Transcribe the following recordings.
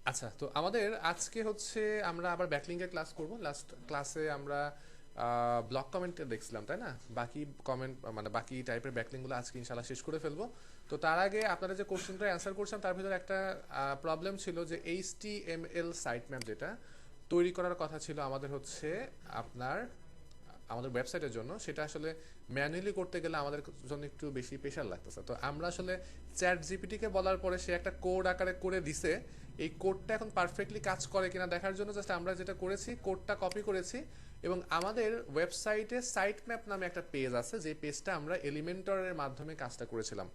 আচ্ছা, তো আমাদের আজকে হচ্ছে আমরা আবার ব্যাকলিংকের ক্লাস করব। লাস্ট ক্লাসে আমরা ব্লক কমেন্ট দেখছিলাম, তাই না? বাকি কমেন্ট মানে বাকি টাইপের ব্যাকলিংগুলো আজকে ইনশাল্লাহ শেষ করে ফেলবো। তো তার আগে আপনারা যে কোশ্চেনটা অ্যান্সার করছেন তার ভিতরে একটা প্রবলেম ছিল যে এইচটিএমএল সাইট ম্যাপ যেটা তৈরি করার কথা ছিল আমাদের হচ্ছে আপনার আমাদের ওয়েবসাইটের জন্য, সেটা আসলে ম্যানুয়ালি করতে গেলে আমাদের জন্য একটু বেশি প্রেশার লাগতেছে। তো আমরা আসলে চ্যাট জিপিটিকে বলার পরে সে একটা কোড আকারে করে দিছে। এই কোডটা এখন পারফেক্টলি কাজ করে কিনা দেখার জন্য জাস্ট আমরা যেটা করেছি, কোডটা কপি করেছি এবং আমাদের ওয়েবসাইটে সাইট ম্যাপ নামে একটা পেজ আছে, যে পেজটা আমরা এলিমেন্টরের মাধ্যমে কাজটা করেছিলাম।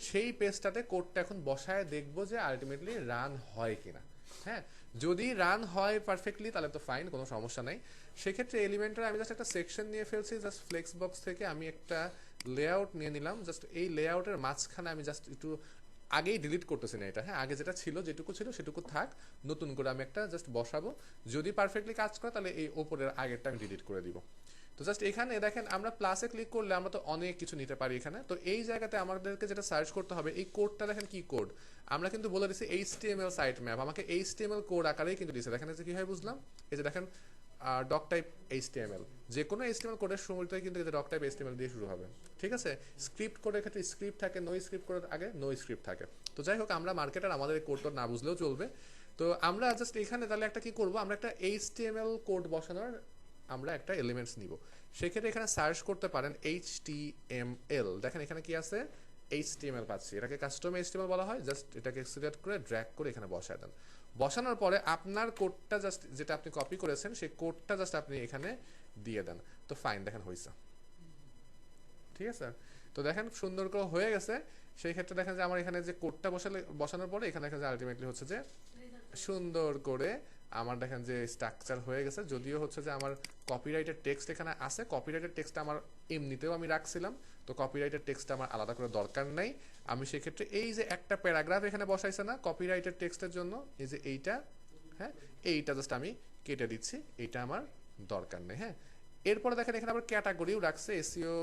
সেই পেজটাতে কোডটা এখন বসায় দেখবো যে আলটিমেটলি রান হয় কিনা। হ্যাঁ, যদি রান হয় পারফেক্টলি তাহলে তো ফাইন, কোনো সমস্যা নাই। সেক্ষেত্রে এলিমেন্টারে আমি জাস্ট একটা সেকশন নিয়ে ফেলছি, জাস্ট ফ্লেক্স বক্স থেকে আমি একটা লেআউট নিয়ে নিলাম। জাস্ট এই লেআউটের মাঝখানে আমি জাস্ট একটু আগেই ডিলিট করতেছি না এটা, হ্যাঁ, আগে যেটা ছিল যেটুকু ছিল সেটুকু থাক, নতুন করে আমি একটা জাস্ট বসাবো। যদি পারফেক্টলি কাজ করে তাহলে এই ওপরের আগেরটা আমি ডিলিট করে দিব। তো জাস্ট এখানে দেখেন আমরা প্লাসে ক্লিক করলে আমরা তো অনেক কিছু নিতে পারি এখানে। তো এই জায়গাতে আমাদেরকে যেটা সার্চ করতে হবে, এই কোডটা দেখেন কি কোড। আমরা কিন্তু বলে দিচ্ছি এইচটিএমএল সাইট ম্যাপ, আমাকে এইচটিএমএল কোড আকারেই কিন্তু দিচ্ছে। দেখেন যে কি হয় বুঝলাম, এই যে দেখেন ডক টাইপ এইচটিএমএল, যে কোনো এইচটিএমএল কোডের শুরুতেই কিন্তু ডক টাইপ এইচটিএমএল দিয়ে শুরু হবে। ঠিক আছে, স্ক্রিপ্ট কোডের ক্ষেত্রে স্ক্রিপ্ট থাকে, নো স্ক্রিপ্ট কোডের আগে নো স্ক্রিপ্ট থাকে। তো যাই হোক, আমরা মার্কেটার, আমাদের এই কোডটা না বুঝলেও চলবে। তো আমরা জাস্ট এখানে তাহলে একটা কি করব, আমরা একটা এইচটিএমএল কোড বসানোর আমরা একটা এলিমেন্টস নিব। সেক্ষেত্রে এখানে সার্চ করতে পারেন এইচটিএমএল। দেখেন এখানে কি আছে, এইচটিএমএল পাচ্ছি, এটাকে কাস্টম এইচটিএমএল বলা হয়। জাস্ট এটাকে সিলেক্ট করে ড্র্যাগ করে এখানে বসায় দেন। বসানোর পরে আপনার কোডটা জাস্ট যেটা আপনি কপি করেছেন সেই কোডটা জাস্ট আপনি এখানে দিয়ে দেন। তো ফাইন, দেখেন হয়েছে। ঠিক আছে, তো দেখেন সুন্দর করে হয়ে গেছে। সেই ক্ষেত্রে দেখেন যে আমার এখানে যে কোডটা বসানোর পরে এখানে দেখেন যে আলটিমেটলি হচ্ছে যে সুন্দর করে আমার দেখেন যে স্ট্রাকচার হয়ে গেছে। যদিও হচ্ছে যে আমার কপিরাইটের টেক্সট এখানে আছে, কপিরাইটের টেক্সট আমার এমনিতেও আমি রাখছিলাম, তো কপিরাইটের টেক্সট আমার আলাদা করে দরকার নাই। আমি সেক্ষেত্রে এই যে একটা প্যারাগ্রাফ এখানে বসাইছে না কপিরাইটের টেক্সটের জন্য, এই যে এইটা, হ্যাঁ, এইটা জাস্ট আমি কেটে দিচ্ছি, এইটা আমার দরকার নেই। হ্যাঁ, এরপরে দেখেন এখানে আবার ক্যাটাগরিও রাখছে, এসিও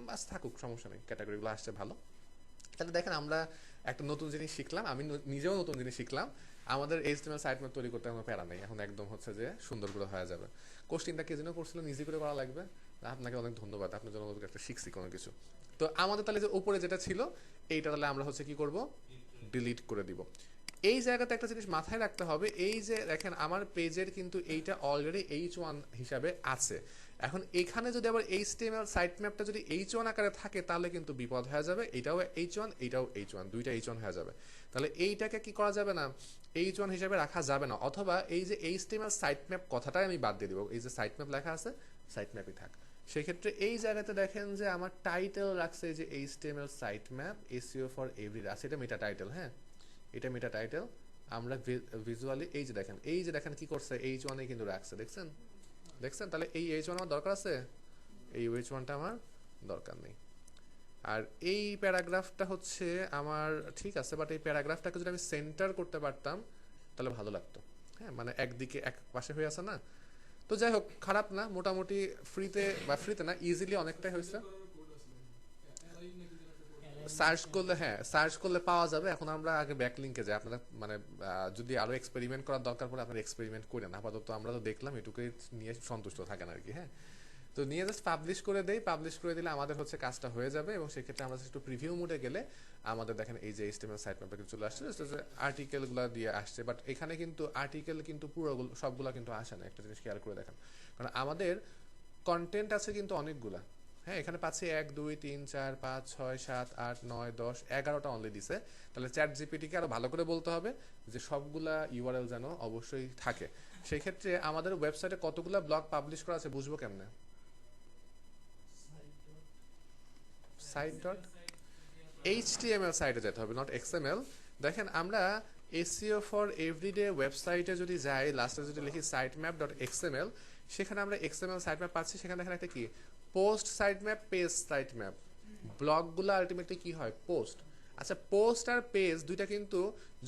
বাস থাকুক, সমস্যা নেই, ক্যাটাগরিগুলো আসছে ভালো। তাহলে দেখেন আমরা একটা নতুন জিনিস শিখলাম, আমি নিজেও নতুন জিনিস শিখলাম। আমাদের এইচটিএমএল সাইট ম্যাপ তৈরি করতে কোনো প্যারা নেই, এখন একদম হচ্ছে যে সুন্দর করে হয়ে যাবে। কোশ্চেনটা কে যেন করছিলেন, ইজি করে করা লাগবে। আপনাকে অনেক ধন্যবাদ, আপনার জন্য একটা শিখছি কোনো কিছু। তো আমাদের তাহলে যে উপরে যেটা ছিল এইটা তাহলে আমরা হচ্ছে কি করব, ডিলিট করে দিব। এই জায়গাতে একটা জিনিস মাথায় রাখতে হবে, এই যে দেখেন আমার পেজের কিন্তু এইটা অলরেডি H1 হিসাবে আছে। এখন এখানে যদি আবার এইচটিএমএল সাইট ম্যাপটা যদি H1 আকারে থাকে তাহলে কিন্তু বিপদ হয়ে যাবে। এটাও H1, এটাও H1, দুইটা H1 হয়ে যাবে। তাহলে এইটাকে কি করা যাবে না, H1 হিসাবে রাখা যাবে না। অথবা এই যে এইচটিএমএল সাইট ম্যাপ কথাটাই আমি বাদ দিয়ে দিব, এই যে সাইট ম্যাপ লেখা আছে সাইট ম্যাপই থাক। সেক্ষেত্রে এই জায়গাতে দেখেন যে আমার টাইটেল রাখছে যে HTML site map SEO for every আছে, এটা মেটা টাইটেল। হ্যাঁ, এটা মেটা টাইটেল। আমরা ভিজুয়ালি এই যে দেখেন, এই যে দেখেন কি করছে, H1 এ কিন্তু রাখছে, দেখছেন দেখছেন। তাহলে এই H1 আমার দরকার আছে, এই H1টা আমার দরকার নেই। আর এই প্যারাগ্রাফটা হচ্ছে আমার ঠিক আছে, বাট এই প্যারাগ্রাফটাকে যদি আমি সেন্টার করতে পারতাম তাহলে ভালো লাগতো। হ্যাঁ, মানে একদিকে এক পাশে হয়ে আছে না। তো যাই হোক, খারাপ না, মোটামুটি ফ্রিতে বা ফ্রিতে না, ইজিলি অনেকটাই হয়েছে। সার্চ করলে, হ্যাঁ সার্চ করলে পাওয়া যাবে। এখন আমরা আগে ব্যাকলিংকে যাই, আপনারা মানে যদি আরো এক্সপেরিমেন্ট করার দরকার পড়ে আপনারা এক্সপেরিমেন্ট করেন, আপাতত আমরা তো দেখলাম এটুকুই নিয়ে সন্তুষ্ট থাকেন আর কি। হ্যাঁ, তো নিয়ে জাস্ট পাবলিশ করে দেই, পাবলিশ করে দিলে আমাদের হচ্ছে কাজটা হয়ে যাবে। এবং সেক্ষেত্রে আমরা একটু প্রিভিউ মোডে গেলে আমাদের দেখেন এই যে এইচটিএমএল সাইট ম্যাপটা কিন্তু চলে আসছে, আর্টিকেলগুলো দিয়ে আসছে। বাট এখানে কিন্তু আর্টিকেল কিন্তু পুরো সবগুলো কিন্তু আসে না, একটা জিনিস খেয়াল করে দেখেন, কারণ আমাদের কন্টেন্ট আছে কিন্তু অনেকগুলা। হ্যাঁ, এখানে পাচ্ছি 1 2 3 4 5 6 7 8 9 10 11টা অনলি দিছে। তাহলে চ্যাট জিপিটিকে আরো ভালো করে বলতে হবে যে সবগুলা ইউআরএল যেন অবশ্যই থাকে। সেই ক্ষেত্রে আমাদের ওয়েবসাইটে কতগুলা ব্লগ পাবলিশ করা আছে বুঝবো কেমনে, সাইট ডট এইচটিএমএল সাইটে যেতে হবে, নট এক্সএমএল। দেখেন আমরা এসইও ফর এভরিডে ওয়েবসাইটে যদি যাই, লাস্টে যদি লিখি সাইট ম্যাপ ডট এক্সএমএল, সেখানে আমরা এক্সএমএল সাইট ম্যাপ পাচ্ছি। সেখানে দেখেন একটা কি post site map, page site map. ব্লগগুলো আলটিমেটলি কি হয়, পোস্ট। আচ্ছা, পোস্ট আর পেজ দুইটা কিন্তু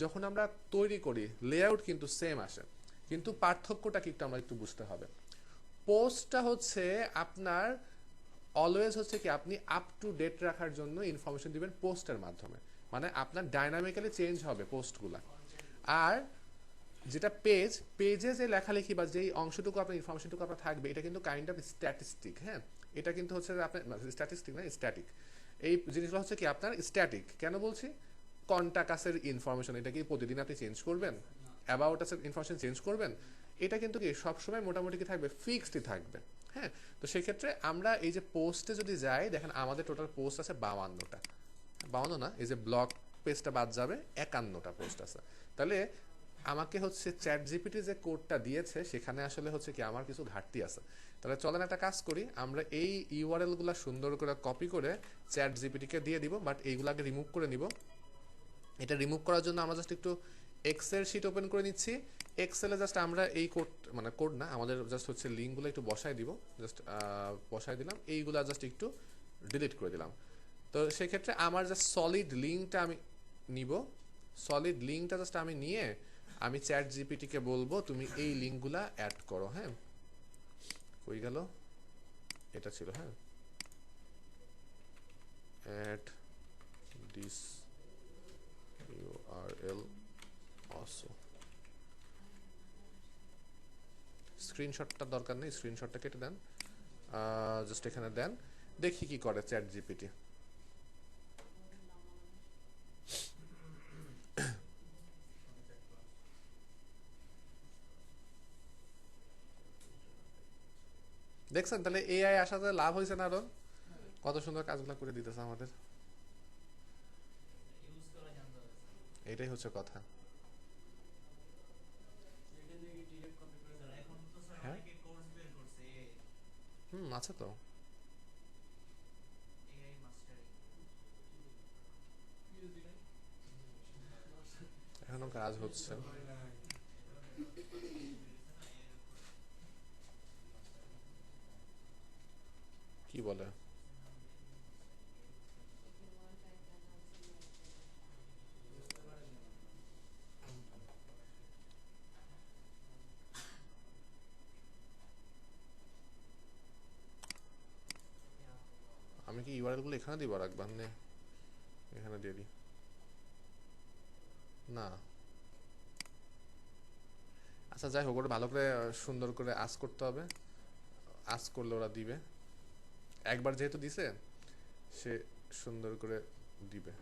যখন আমরা তৈরি করি লেআউট কিন্তু সেম আসে, কিন্তু পার্থক্যটা কি একটু আমরা একটু বুঝতে হবে। পোস্টটা হচ্ছে আপনার অলওয়েজ হচ্ছে কি আপনি আপ টু ডেট রাখার জন্য ইনফরমেশন দিবেন পোস্টের মাধ্যমে, মানে আপনার ডাইনামিক্যালি চেঞ্জ হবে পোস্টগুলা। আর যেটা পেজে যে লেখালেখি বা যেই অংশটুকু আপনার ইনফরমেশনটুকু আপনার থাকবে, এটা কিন্তু কাইন্ড অফ স্ট্যাটিস্টিক। হ্যাঁ, এটা কিন্তু হচ্ছে যে আপনার স্ট্যাটিস্টিক না, স্ট্যাটিক। এই জিনিসগুলো হচ্ছে কি আপনার স্ট্যাটিক। কেন বলছি? কন্টাকাসের ইনফরমেশন এটা কি প্রতিদিন আপনি চেঞ্জ করবেন? অ্যাবাউট আসের ইনফরমেশন চেঞ্জ করবেন? এটা কিন্তু কি সবসময় মোটামুটি কি থাকবে, ফিক্সডই থাকবে। হ্যাঁ, তো সেই ক্ষেত্রে আমরা এই যে পোস্টে যদি যাই, দেখেন আমাদের টোটাল পোস্ট আছে 52টা। 52 না, এই যে ব্লগ পেজটা বাদ যাবে, 51টা পোস্ট আছে। তাহলে আমাকে হচ্ছে চ্যাট জিপিটি যে কোডটা দিয়েছে সেখানে আসলে হচ্ছে কি আমার কিছু ঘাটতি আছে। তাহলে চলেন একটা কাজ করি, আমরা এই ইউআরএল গুলা সুন্দর করে কপি করে চ্যাট জিপিটিকে দিয়ে দিব, বাট এইগুলাকে রিমুভ করে নিব। এটা রিমুভ করার জন্য আমরা জাস্ট একটু এক্সেল শিট ওপেন করে নিচ্ছি। এক্সেলে জাস্ট আমরা এই কোড, মানে কোড না, আমাদের জাস্ট হচ্ছে লিঙ্কগুলো একটু বসায় দিব। জাস্ট বসায় দিলাম, এইগুলা জাস্ট একটু ডিলিট করে দিলাম। তো সেক্ষেত্রে আমার জাস্ট সলিড লিঙ্কটা আমি নিব। সলিড লিঙ্কটা জাস্ট আমি নিয়ে আমি চ্যাট জিপিটিকে বলবো তুমি এই লিঙ্কগুলা অ্যাড করো। হ্যাঁ, কই গেল? এটা ছিল। হ্যাঁ, অ্যাড দিস ইউআরএল অলসো। স্ক্রিনশটটা দরকার নেই, স্ক্রিনশটটা কেটে দেন, জাস্ট এখানে দেন, দেখি কি করে চ্যাট জিপিটি। দেখছেন তাহলে এআই আসাতে লাভ হয়েছে না? আরো কত সুন্দর কাজগুলো করে দিতেছে আমাদের। এটাই হচ্ছে কথা। হ্যাঁ, আছে তো। এখনো কাজ হচ্ছে। কি বলে? আমি কি ইউআরএল গুলো এখানে দিব? রাখবেন নে, এখানে দিয়ে দিই না। আচ্ছা যাই হোক, ওটা ভালো করে সুন্দর করে আস করতে হবে। আস করলে ওরা দিবে। একবার যেহেতু দিছে, সে সুন্দর করে দিবে।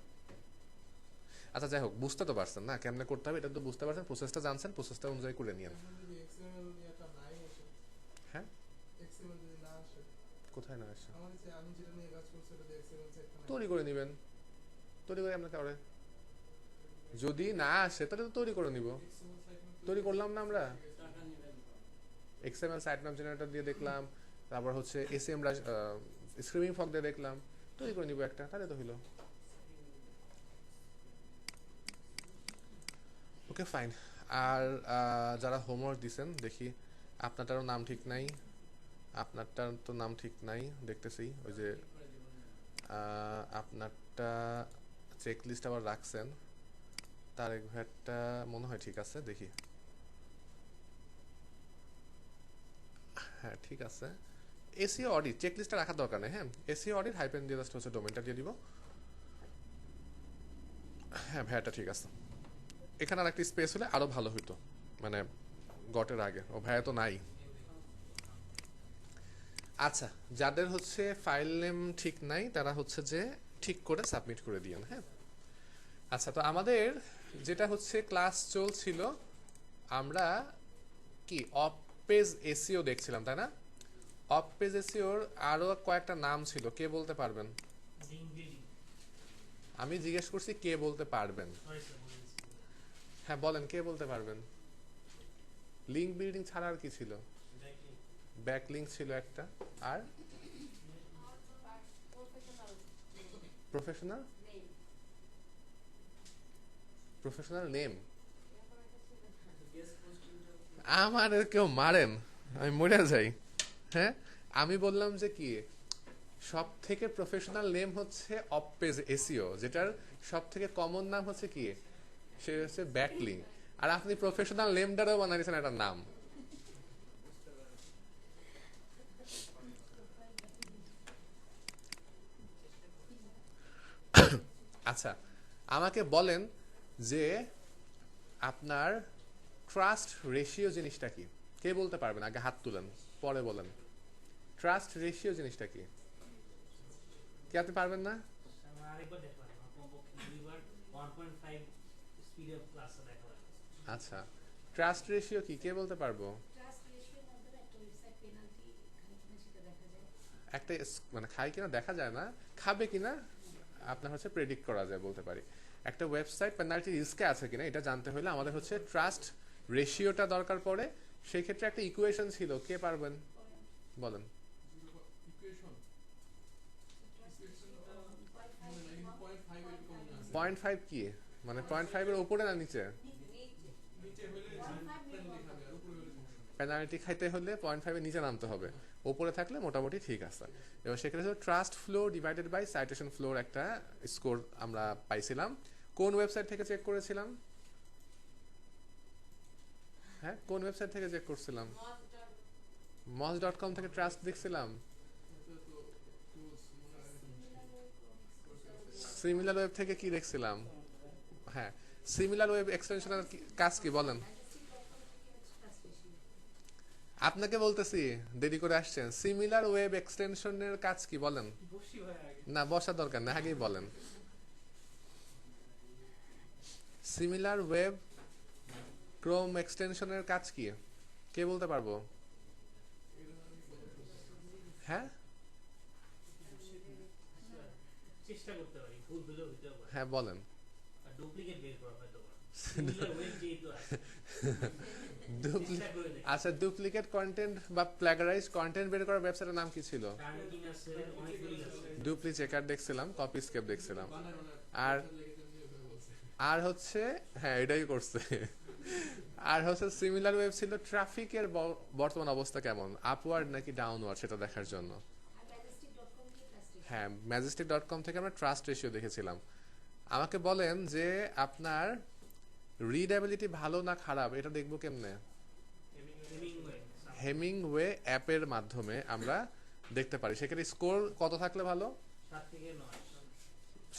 আচ্ছা যাই হোক, বুঝতে তো পারছেন না কেমনে করতে হবে? এটা তো বুঝতে পারছেন, প্রসেসটা জানছেন, প্রসেসটা অনুযায়ী করে নিয়েন। হ্যাঁ, কোথায় না আসে? তৈরি করে নেবেন, তৈরি করে আপনাকে আরে, যদি না আসে তাহলে তো তৈরি করে নিব। তৈরি করলাম না আমরা, এক্সএমএল সাইট ম্যাপ জেনারেটর দিয়ে দেখলাম, তারপর হচ্ছে এসএম স্ক্রিমিং ফগ দিয়ে দেখলাম, তৈরি করে নিব একটা, তাহলে তো হইলো। Okay fine. আর যারা হোমওয়ার্ক দিছেন দেখি, আপনারটারও নাম ঠিক নাই, আপনারটার তো নাম ঠিক নাই দেখতেছি। ওই যে আপনারটা চেক লিস্ট আবার রাখছেন, তারেক ভাইয়েরটা মনে হয় ঠিক আছে, দেখি। হ্যাঁ ঠিক আছে। এসিও অডিট চেক লিস্টটা রাখার দরকার নেই। হ্যাঁ, এসিও অডিট হাইপেন দিয়ে জাস্ট হচ্ছে ডোমেনটা দিয়ে দিব। হ্যাঁ ভাইয়াটা ঠিক আছে। এখানে আর একটা স্পেস হলে আরো ভালো হইতো, মানে গটের আগে। ও ভাইয়া তো নাই। আচ্ছা, যাদের হচ্ছে ফাইল নেম ঠিক নাই তারা হচ্ছে যে ঠিক করে সাবমিট করে দিয়েন। হ্যাঁ, আচ্ছা তো আমাদের যেটা হচ্ছে ক্লাস চলছিল, আমরা কি অফ পেজ এসিও দেখছিলাম তাই না? অফ পেজ এসিওর আরো কয়েকটা নাম ছিল, কে বলতে পারবেন? আমি জিজ্ঞেস করছি কে বলতে পারবেন। হ্যাঁ বলেন, কে বলতে পারবেন? লিঙ্ক বিল্ডিং ছাড়া আর কি ছিল? ব্যাক লিঙ্ক ছিল একটা, আর প্রফেশনাল, প্রফেশনাল নেম। আমার কেউ মারেন, আমি মরে যাই। হ্যাঁ, আমি বললাম যে কি সব থেকে প্রফেশনাল নেম হচ্ছে অফ পেজ এসিও, যেটার সব থেকে কমন নাম হচ্ছে কি, সে হচ্ছে ব্যাকলিং। আর আপনি প্রফেশনাল নেমটারও বানাইছেন একটা নাম। আচ্ছা আমাকে বলেন যে আপনার ট্রাস্ট রেশিও জিনিসটা কি? কে বলতে পারবেন? আগে হাত তুলেন, পরে বলেন। ট্রাস্ট রেশিও জিনিসটা কি? কে আপনি পারবেন না? আচ্ছা, ট্রাস্ট রেশিও কি কে বলতে পারবো? একটা মানে খায় কিনা দেখা যায় না, খাবে কিনা আপনার হচ্ছে প্রেডিক্ট করা যায় বলতে পারি। একটা ওয়েবসাইট পেনাল্টি রিস্কে আছে কিনা এটা জানতে হলে আমাদের হচ্ছে ট্রাস্ট রেশিওটা দরকার পড়ে। সেই ক্ষেত্রে একটা ইকুয়েশন ছিল, কে পারবেন বলেন? 0.5 কি মানে 0.5 এর উপরে না নিচে? পেনাল্টি খাইতে হলে 0.5 এর নিচে নামতে হবে, উপরে থাকলে মোটামুটি ঠিক আছে। এবং সেক্ষেত্রে trust flow divided by citation ফ্লোর একটা স্কোর আমরা পাইছিলাম। কোন ওয়েবসাইট থেকে চেক করেছিলাম? হ্যাঁ, কোন ওয়েবসাইট থেকে চেক করছিলাম? moz.com থেকে ট্রাস্ট দেখছিলাম। সিমিলার ওয়েব থেকে কি দেখছিলাম? হ্যাঁ, সিমিলার ওয়েব এক্সটেনশনের কাজ কি বলেন? আপনাকে বলতেছি, দেরি করে আসছেন। সিমিলার ওয়েব এক্সটেনশনের কাজ কি বলেন? না, বসার দরকার না, আগেই বলেন। সিমিলার ওয়েব ক্রোম এক্সটেনশনের কাজ কি কে বলতে পারবো? হ্যাঁ চেষ্টা করতে পারি, ভুল হলেও হতে পারে। হ্যাঁ বলেন। ডুপ্লিকেট বের করা হয় তোমার সিমিলার ওয়েব যেহেতু আছে। আচ্ছা, ডুপ্লিকেট কন্টেন্ট বা প্লাগারাইজ কন্টেন্ট বের করার ওয়েবসাইটের নাম কি ছিল? টার্নিং আছে, অনেকগুলি আছে। ডুপ্লি চেকার দেখছিলাম, কপি স্কেপ দেখছিলাম, আর আর হচ্ছে হ্যাঁ এটাই করছে। আর হচ্ছে সিমিলার ওয়েব ছিল ট্রাফিকের বর্তমান অবস্থা কেমন, আপওয়ার্ড নাকি ডাউনওয়ার্ড সেটা দেখার জন্য। হ্যাঁ, ম্যাজেস্টিক.com থেকে আমরা ট্রাস্ট রেশিও দেখেছিলাম। আমাকে বলেন যে আপনার রিডেবিলিটি ভালো না খারাপ এটা দেখবো কেমনে? হেমিংওয়ে অ্যাপের মাধ্যমে আমরা দেখতে পারি। সেক্ষেত্রে স্কোর কত থাকলে ভালো?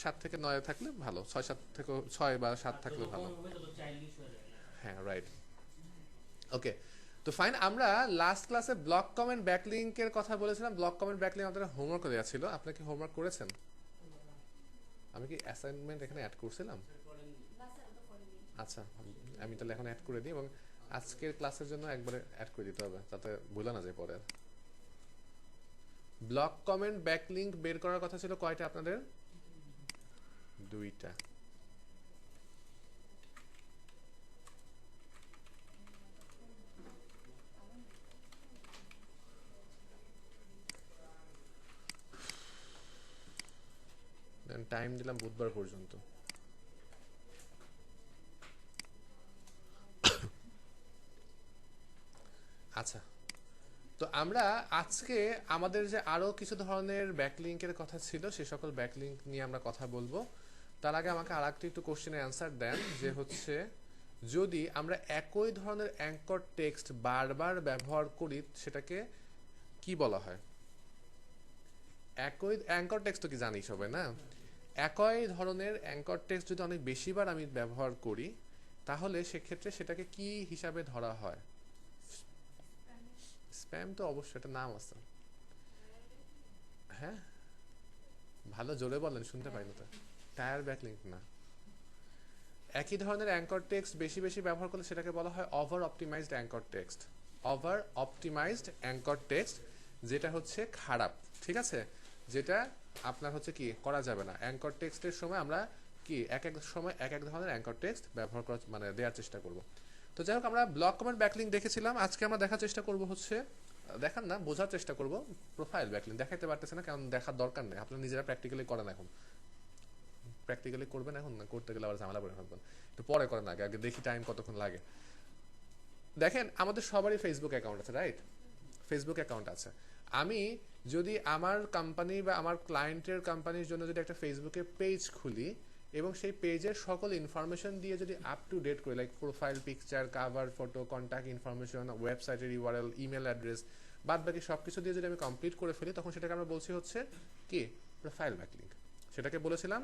7 থেকে 9 থাকলে ভালো, 6 বা 7 থাকলে ভালো। হ্যাঁ, রাইট। ওকে, তো ফাইন। আমরা লাস্ট ক্লাসে ব্লক কমেন্ট ব্যাকলিংকের কথা বলেছিলাম। ব্লক কমেন্ট ব্যাকলিংক আমাদের হোমওয়ার্ক দেওয়া ছিল। আপনি কি হোমওয়ার্ক করেছেন? আমি কি অ্যাসাইনমেন্ট এখানে অ্যাড করছিলাম? আচ্ছা, আমি তাহলে এখন অ্যাড করে দিই এবং আজকের ক্লাসের জন্য একবারে অ্যাড করে দিতে হবে যাতে ভুলে না যায় পরে। ব্লক কমেন্ট ব্যাকলিংক বের করার কথা ছিল কয়টা আপনাদের? 2টা। টাইম দিলাম বুধবার পর্যন্ত। আচ্ছা, তো আমরা আজকে আমাদের যে আরো কিছু ধরনের ব্যাকলিংকের কথা ছিল সে সকল ব্যাকলিংক নিয়ে আমরা কথা বলবো। তার আগে আমাকে আর একটু কোশ্চেনের অ্যান্সার দেন, যে হচ্ছে যদি আমরা একই ধরনের অ্যাঙ্কর টেক্সট বারবার ব্যবহার করি সেটাকে কি বলা হয়? একই অ্যাঙ্কর টেক্সট তো কি জানি সবাই না? একই ধরনের অ্যাঙ্কর টেক্সট যদি অনেক বেশিবার আমি ব্যবহার করি তাহলে সেক্ষেত্রে সেটাকে কি হিসাবে ধরা হয়? স্প্যাম তো অবশ্যই একটা নাম আছে। হ্যাঁ, ভালো জোরে বলেন, শুনতে পাই না তো। টায়ার ব্যাকলিংক না। একই ধরনের অ্যাঙ্কর টেক্সট বেশি বেশি ব্যবহার করলে সেটাকে বলা হয় over optimised anchor text. Over optimised anchor text যেটা হচ্ছে খারাপ, ঠিক আছে, যেটা আপনার হচ্ছে কি করা যাবে না। অ্যাঙ্কর টেক্সটের সময় আমরা কি এক এক সময় এক এক ধরনের অ্যাঙ্কর টেক্সট ব্যবহার করা মানে দেওয়ার চেষ্টা করব। তো যাই হোক, আমরা ব্লক কমেন্ট ব্যাকলিংক দেখেছিলাম। আজকে আমরা দেখার চেষ্টা করব হচ্ছে, দেখান না, বোঝার চেষ্টা করব প্রোফাইল ব্যাকলিংক। দেখাইতে পারতেছে না কারণ দেখার দরকার নেই, আপনারা নিজেরা প্র্যাকটিক্যালি করেন। এখন প্র্যাকটিক্যালি করবেন, এখন না করতে গেলে আবার ঝামেলা করে ফেলবেন। একটু পরে করেন, আগে আগে দেখি টাইম কতক্ষণ লাগে। দেখেন, আমাদের সবারই ফেসবুক অ্যাকাউন্ট আছে, রাইট? ফেসবুক অ্যাকাউন্ট আছে। আমি যদি আমার কোম্পানি বা আমার ক্লায়েন্টের কোম্পানির জন্য যদি একটা ফেসবুকে পেজ খুলি এবং সেই পেজের সকল ইনফরমেশন দিয়ে যদি আপ টু ডেট করি, like profile picture, cover photo, contact information, ওয়েবসাইটের ইউআরএল, ইমেল অ্যাড্রেস, বাদ বাকি সব কিছু দিয়ে যদি আমি কমপ্লিট করে ফেলি তখন সেটাকে আমরা বলছি হচ্ছে কি প্রোফাইল ব্যাকলিংক। সেটাকে বলেছিলাম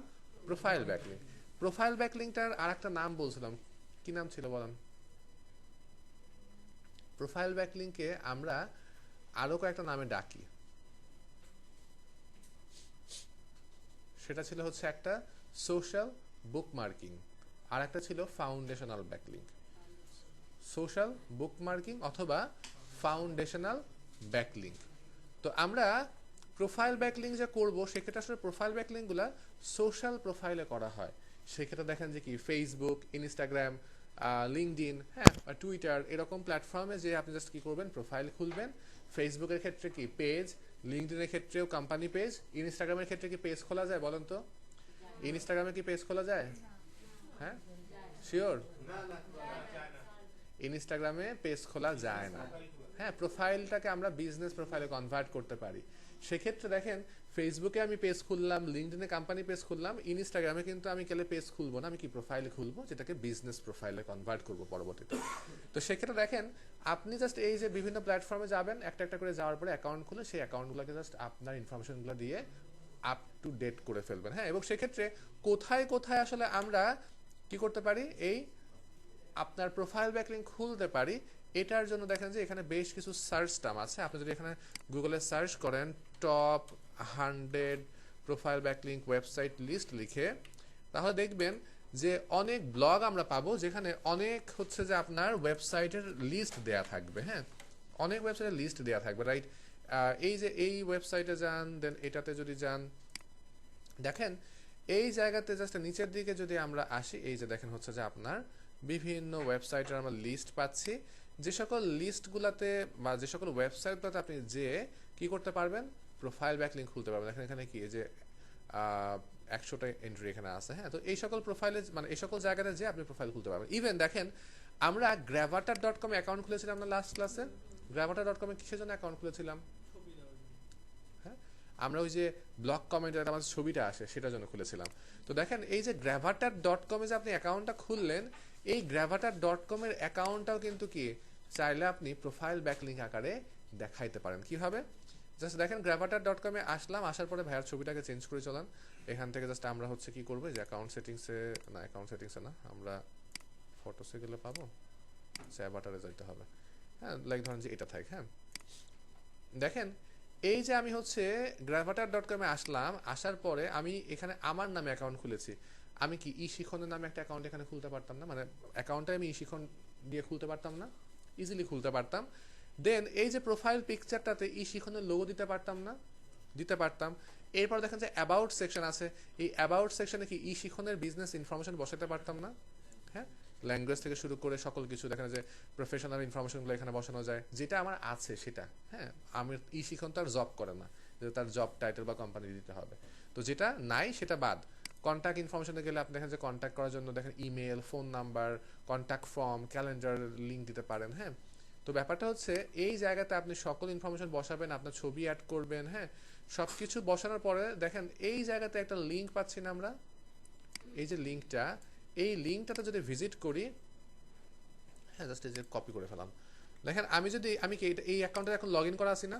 প্রোফাইল ব্যাকলিংক। প্রোফাইল ব্যাকলিংকটার আর একটা নাম বলছিলাম, কি নাম ছিল বলেন? প্রোফাইল ব্যাকলিংকে আমরা আরো কয়েকটা নামে ডাকি। সেটা ছিল হচ্ছে একটা সোশ্যাল বুকমার্কিং, আর একটা ছিল ফাউন্ডেশনাল ব্যাকলিং। সোশ্যাল বুকমার্কিং অথবা ফাউন্ডেশনাল ব্যাকলিং। তো আমরা প্রোফাইল ব্যাকলিং যে করব সেক্ষেত্রে আসলে প্রোফাইল ব্যাকলিংগুলো সোশ্যাল প্রোফাইলে করা হয়। সেক্ষেত্রে দেখেন যে কি ফেসবুক, ইনস্টাগ্রাম, লিঙ্কডইন, হ্যাঁ, টুইটার, এরকম প্ল্যাটফর্মে যে আপনি জাস্ট কি করবেন, প্রোফাইল খুলবেন। ফেসবুকের ক্ষেত্রে কি পেজ, লিঙ্কডইনের ক্ষেত্রেও কোম্পানি পেজ, ইনস্টাগ্রামের ক্ষেত্রে কি পেজ খোলা যায় বলেন তো? ইনস্টাগ্রামে কি পেজ খোলা যায়? হ্যাঁ, শিওর? ইনস্টাগ্রামে পেজ খোলা যায় না। হ্যাঁ, প্রোফাইলটাকে আমরা বিজনেস প্রোফাইলে কনভার্ট করতে পারি। সেক্ষেত্রে দেখেন ফেসবুকে আমি পেজ খুললাম, লিঙ্কডইনে কোম্পানি পেজ খুললাম, ইনস্টাগ্রামে কিন্তু আমি কেলে পেজ খুলবো না, আমি কি প্রোফাইলে খুলবো যেটাকে বিজনেস প্রোফাইলে কনভার্ট করবো পরবর্তীতে। তো সেক্ষেত্রে দেখেন আপনি জাস্ট এই যে বিভিন্ন প্ল্যাটফর্মে যাবেন, একটা একটা করে যাওয়ার পরে অ্যাকাউন্ট খুলে সেই অ্যাকাউন্টগুলোকে জাস্ট আপনার ইনফরমেশনগুলো দিয়ে আপ টু ডেট করে ফেলবেন। হ্যাঁ, এবং সেক্ষেত্রে কোথায় কোথায় আসলে আমরা কি করতে পারি, এই আপনার প্রোফাইল ব্যাকলিংক খুলতে পারি, এটার জন্য দেখেন যে এখানে বেশ কিছু সার্চ টার্ম আছে। আপনি যদি এখানে গুগলে সার্চ করেন top 100 profile backlink website list লিখে, তাহলে দেখবেন যে অনেক ব্লগ আমরা পাবো যেখানে অনেক হচ্ছে যে আপনার ওয়েবসাইটের লিস্ট দেয়া থাকবে। হ্যাঁ, অনেক ওয়েবসাইটের লিস্ট দেয়া থাকবে, রাইট? এই যে এই ওয়েবসাইটে যান, দেন এটাতে যদি যান, দেখেন এই জায়গাতে জাস্ট নিচের দিকে যদি আমরা আসি, এই যে দেখেন হচ্ছে যে আপনার বিভিন্ন ওয়েবসাইটের আমরা লিস্ট পাচ্ছি। যে সকল লিস্টগুলোতে বা যে সকল ওয়েবসাইটগুলোতে আপনি যে কি করতে পারবেন, প্রোফাইল ব্যাকলিংক খুলতে পারবেন। দেখেন এখানে কি যে 100টা এন্ট্রি এখানে আছে। হ্যাঁ, তো এই সকল প্রোফাইলে মানে এই সকল জায়গাতে যে আপনি প্রোফাইল খুলতে পারবেন। ইভেন দেখেন আমরা gravatar.com অ্যাকাউন্ট খুলেছিলাম না লাস্ট ক্লাসে। gravatar.com এ কিসের জন্য অ্যাকাউন্ট খুলেছিলাম? হ্যাঁ, আমরা ওই যে ব্লগ কমেন্টে আমাদের ছবিটা আসে সেটার জন্য খুলেছিলাম। তো দেখেন এই যে gravatar.com এ যে আপনি অ্যাকাউন্টটা খুললেন, এই gravatar.com এর অ্যাকাউন্টটাও কিন্তু কি চাইলে আপনি প্রোফাইল ব্যাকলিংক আকারে দেখাইতে পারেন। কিভাবে? জাস্ট দেখেন gravatar.com এ আসলাম, আসার পরে ভাইয়ার ছবিটাকে চেঞ্জ করে চলান। এখান থেকে জাস্ট আমরা হচ্ছে কি করবো, যে অ্যাকাউন্ট সেটিংসে না, অ্যাকাউন্ট সেটিংসে না, আমরা ফটোসে গেলে পাবো, অ্যাভাটারে যাইতে হবে। হ্যাঁ, লাইক ধরেন যে এটা থাকে। হ্যাঁ, দেখেন এই যে আমি হচ্ছে gravatar.com এ আসলাম, আসার পরে আমি এখানে আমার নামে অ্যাকাউন্ট খুলেছি। আমি কি শিখনের নামে একটা অ্যাকাউন্ট এখানে খুলতে পারতাম না? মানে অ্যাকাউন্টটা আমি শিখন দিয়ে খুলতে পারতাম না? ইজিলি খুলতে পারতাম। দেন এই যে প্রোফাইল পিকচারটাতে শিখনের লোগো দিতে পারতাম না? দিতে পারতাম। এরপর দেখেন যে অ্যাবাউট সেকশন আছে, এই অ্যাবাউট সেকশনে কি শিখনের বিজনেস ইনফরমেশন বসাতে পারতাম না? হ্যাঁ, ল্যাঙ্গুয়েজ থেকে শুরু করে সকল কিছু দেখেন যে প্রফেশনাল ইনফরমেশনগুলো এখানে বসানো যায়, যেটা আমার আছে সেটা। হ্যাঁ, আমি শিখন তো আর জব করে না যে তার জব টাইটেল বা কোম্পানি দিতে হবে। তো যেটা নাই সেটা বাদ। কন্ট্যাক্ট ইনফরমেশনে গেলে আপনি দেখেন যে কন্ট্যাক্ট করার জন্য দেখেন email, phone number, contact form, calendar link দিতে পারেন। হ্যাঁ, তো ব্যাপারটা হচ্ছে এই জায়গাতে আপনি সকল ইনফরমেশন বসাবেন, আপনার ছবি অ্যাড করবেন। হ্যাঁ, সব কিছু বসানোর পরে দেখেন এই জায়গাতে একটা লিঙ্ক পাচ্ছি না আমরা, এই যে লিঙ্কটা, এই লিঙ্কটাতে যদি ভিজিট করি, হ্যাঁ, জাস্ট এই যে কপি করে ফেলাম। দেখেন আমি কি এই অ্যাকাউন্টে এখন লগ ইন করা আছি না?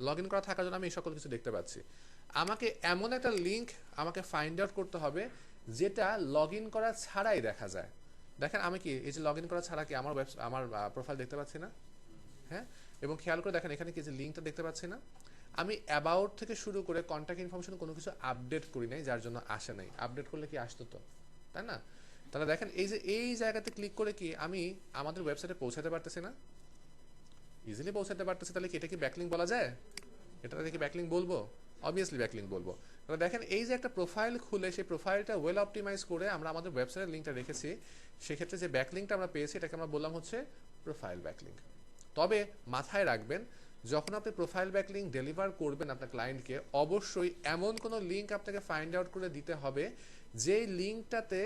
লগ ইন করা থাকার জন্য আমি এই সকল কিছু দেখতে পাচ্ছি। আমাকে এমন একটা লিঙ্ক আমাকে ফাইন্ড আউট করতে হবে যেটা লগ ইন করা ছাড়াই দেখা যায়। দেখেন আমি কি এই যে লগ ইন করা ছাড়া কি আমার আমার প্রোফাইল দেখতে পাচ্ছি না? হ্যাঁ, এবং খেয়াল করে দেখেন এখানে কি যে লিঙ্কটা দেখতে পাচ্ছি না? আমি অ্যাবাউট থেকে শুরু করে কন্ট্যাক্ট ইনফরমেশন কোনো কিছু আপডেট করি নাই, যার জন্য আসে নাই। আপডেট করলে কি আসতো তো, তাই না? তাহলে দেখেন এই যে এই জায়গাতে ক্লিক করে কি আমি আমাদের ওয়েবসাইটে পৌঁছাতে পারতেছি না? ইজিলি পৌঁছাতে পারতেছি। তাহলে কি এটা কি ব্যাকলিংক বলা যায়? এটাকে কি ব্যাকলিংক বলবো? অবভিয়াসলি ব্যাকলিংক বলবো। তাহলে দেখেন এই যে একটা প্রোফাইল খুলে সেই প্রোফাইলটা ওয়েল অপটিমাইজ করে আমরা আমাদের ওয়েবসাইটের লিঙ্কটা রেখেছি, সেক্ষেত্রে যে ব্যাকলিংকটা আমরা পেয়েছি এটাকে আমরা বললাম হচ্ছে প্রোফাইল ব্যাকলিংক। তবে মাথায় রাখবেন, যখন আপনি প্রোফাইল ব্যাকলিংক ডেলিভার করবেন আপনার ক্লায়েন্টকে, অবশ্যই এমন কোনো লিঙ্ক আপনাকে ফাইন্ড আউট করে দিতে হবে যেই লিঙ্কটাতে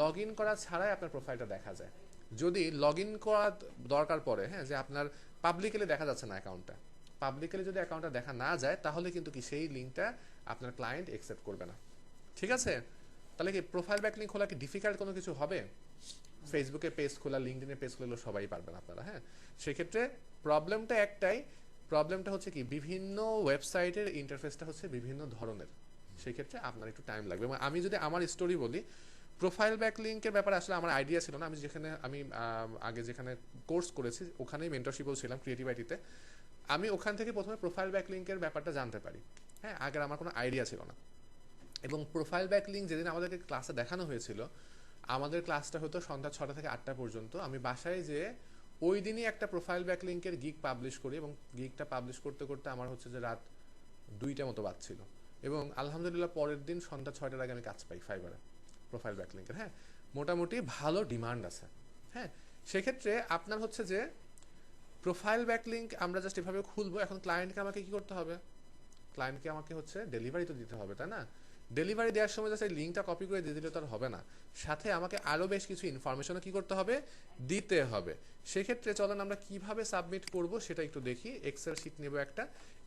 লগ ইন করা ছাড়াই আপনার প্রোফাইলটা দেখা যায়। যদি লগ ইন করা দরকার পড়ে, হ্যাঁ, যে আপনার পাবলিকলি দেখা যাচ্ছে না অ্যাকাউন্টটা, পাবলিকলি যদি অ্যাকাউন্টটা দেখা না যায় তাহলে কিন্তু কি সেই লিঙ্কটা আপনার ক্লায়েন্ট অ্যাকসেপ্ট করবে না। ঠিক আছে? তাহলে কি প্রোফাইল ব্যাকলিংক খোলা কি ডিফিকাল্ট কোনো কিছু হবে? ফেসবুকে পেজ খোলা, লিঙ্কডইনে পেজ খোলা সবাই পারবেন আপনারা। হ্যাঁ, সেক্ষেত্রে প্রবলেমটা একটাই, প্রবলেমটা হচ্ছে কি বিভিন্ন ওয়েবসাইটের ইন্টারফেসটা হচ্ছে বিভিন্ন ধরনের, সেই ক্ষেত্রে আপনার একটু টাইম লাগবে। আমি যদি আমার স্টোরি বলি, প্রোফাইল ব্যাকলিংকের ব্যাপারে আসলে আমার আইডিয়া ছিল না। আমি আগে যেখানে কোর্স করেছি ওখানেই মেন্টরশিপও ছিলাম ক্রিয়েটিভ আইটিতে। আমি ওখান থেকে প্রথমে প্রোফাইল ব্যাকলিংকের ব্যাপারটা জানতে পারি। হ্যাঁ, আগের আমার কোনো আইডিয়া ছিল না। এবং প্রোফাইল ব্যাকলিং যেদিন আমাদেরকে ক্লাসে দেখানো হয়েছিল, আমাদের ক্লাসটা হতো সন্ধ্যা 6টা থেকে 8টা পর্যন্ত। আমি বাসায় যেয়ে ওই দিনই একটা প্রোফাইল ব্যাকলিংকের গিগ পাবলিশ করি এবং গিগটা পাবলিশ করতে করতে আমার হচ্ছে যে রাত 2টা মতো বাজছিল। এবং আলহামদুলিল্লাহ পরের দিন সন্ধ্যা 6টার আগে আমি কাজ পাই ফাইবারে প্রোফাইল ব্যাকলিংকের। হ্যাঁ, মোটামুটি ভালো ডিমান্ড আছে। হ্যাঁ, সেক্ষেত্রে আপনার হচ্ছে যে প্রোফাইল ব্যাকলিংক আমরা জাস্ট এভাবে খুলবো। এখন ক্লায়েন্টকে আমাকে কি করতে হবে? ক্লায়েন্টকে আমাকে হচ্ছে ডেলিভারি তো দিতে হবে, তাই না? ডেলিভারি দেওয়ার সময় জাস্ট এই লিঙ্কটা কপি করে দিয়ে দিলে তো আর হবে না, সাথে আমাকে আরও বেশ কিছু ইনফরমেশনও কি করতে হবে, দিতে হবে। সেক্ষেত্রে চলেন আমরা কিভাবে সাবমিট করব সেটা একটু দেখি। এক্সেল শিট নেব একটা।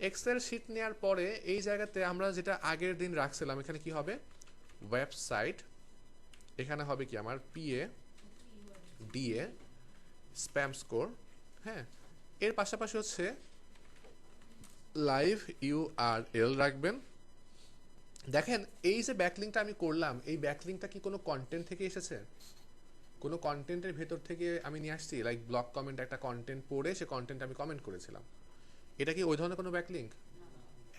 এক্সেল শিট নেওয়ার পরে এই জায়গাতে আমরা যেটা আগের দিন রাখছিলাম, এখানে কি হবে, ওয়েবসাইট, এখানে হবে কি আমার পিএ ডিএ স্প্যাম স্কোর। হ্যাঁ, এর পাশাপাশি হচ্ছে লাইভ ইউআরএল রাখবেন। দেখেন এই যে ব্যাকলিংকটা আমি করলাম, এই ব্যাকলিংকটা কি কোনো কন্টেন্ট থেকে এসেছে? কোনো কন্টেন্টের ভেতর থেকে আমি নিয়ে আসছি? লাইক ব্লগ কমেন্ট, একটা কন্টেন্ট পড়ে সে কন্টেন্ট আমি কমেন্ট করেছিলাম, এটা কি ওই ধরনের কোনো ব্যাকলিংক?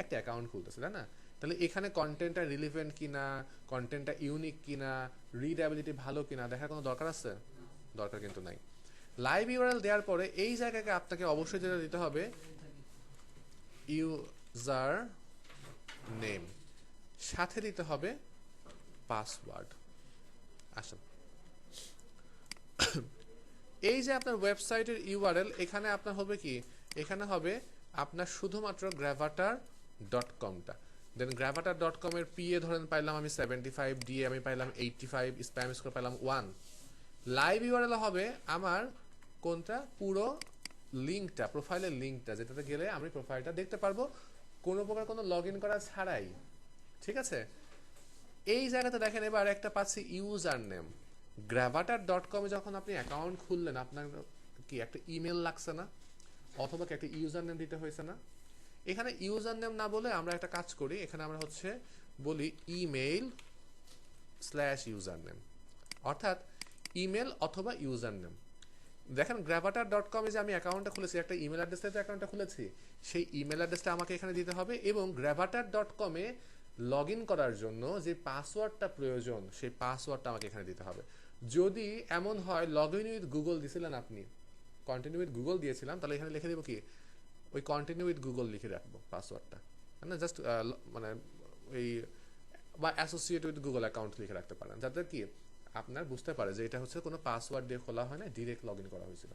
একটা অ্যাকাউন্ট খুলতেছে, তাই না? তাহলে এখানে কন্টেন্টটা রিলিভেন্ট কিনা, কন্টেন্টটা ইউনিক কিনা, রিডেবিলিটি ভালো কিনা দেখার কোনো দরকার আছে? দরকার কিন্তু নাই। লাইভ ইউআরএল দেওয়ার পরে এই জায়গাকে আপনাকে অবশ্যই যেটা দিতে হবে, ইউজার নেম, সাথে দিতে হবে পাসওয়ার্ড। আসুন, এই যে আপনার ওয়েবসাইটের ইউআরএল, এখানে আপনার হবে কি, এখানে হবে আপনার শুধুমাত্র gravatar.com-টা। দেন gravatar.com এর পিএ ধরেন পাইলাম আমি 75, ডিএ আমি পাইলাম 85, স্প্যাম স্কোর পাইলাম 1। লাইভ ইউআরএল হবে আমার কোনটা, পুরো লিঙ্কটা, প্রোফাইলের লিঙ্কটা, যেটাতে গেলে আমি প্রোফাইলটা দেখতে পারবো কোনো প্রকার কোনো লগ ইন করা ছাড়াই। ঠিক আছে, এই জায়গাতে দেখেন এবার একটা পাচ্ছি ইউজার নেম। gravatar.com-এ যখন আপনি অ্যাকাউন্ট খুললেন, আপনার কি একটা ইমেল লাগছে না, অথবা কি একটা ইউজার নেম দিতে হয়েছে না? এখানে ইউজার নেম না বলে আমরা একটা কাজ করি, এখানে আমরা হচ্ছে বলি ইমেইল স্ল্যাশ ইউজার নেম, অর্থাৎ ইমেল অথবা ইউজার নেম। দেখেন gravatar.com-এ যে আমি অ্যাকাউন্টটা খুলেছি, একটা ইমেল অ্যাড্রেস থেকে অ্যাকাউন্টটা খুলেছি, সেই ইমেল অ্যাড্রেসটা আমাকে এখানে দিতে হবে। এবং gravatar.com-এ লগ ইন করার জন্য যে পাসওয়ার্ডটা প্রয়োজন, সেই পাসওয়ার্ডটা আমাকে এখানে দিতে হবে। যদি এমন হয় লগ ইন উইথ গুগল দিছিলেন আপনি, কন্টিনিউ উইথ গুগল দিয়েছিলাম, তাহলে এখানে লিখে দেবো কি, ওই কন্টিনিউ উইথ গুগল লিখে রাখবো পাসওয়ার্ডটা, মানে জাস্ট মানে ওই বা অ্যাসোসিয়েট উইথ গুগল অ্যাকাউন্ট লিখে রাখতে পারেন, যাতে কি আপনার বুঝতে পারে যে এটা হচ্ছে কোনো পাসওয়ার্ড দিয়ে খোলা হয় না, ডিরেক্ট লগ ইন করা হয়েছিল।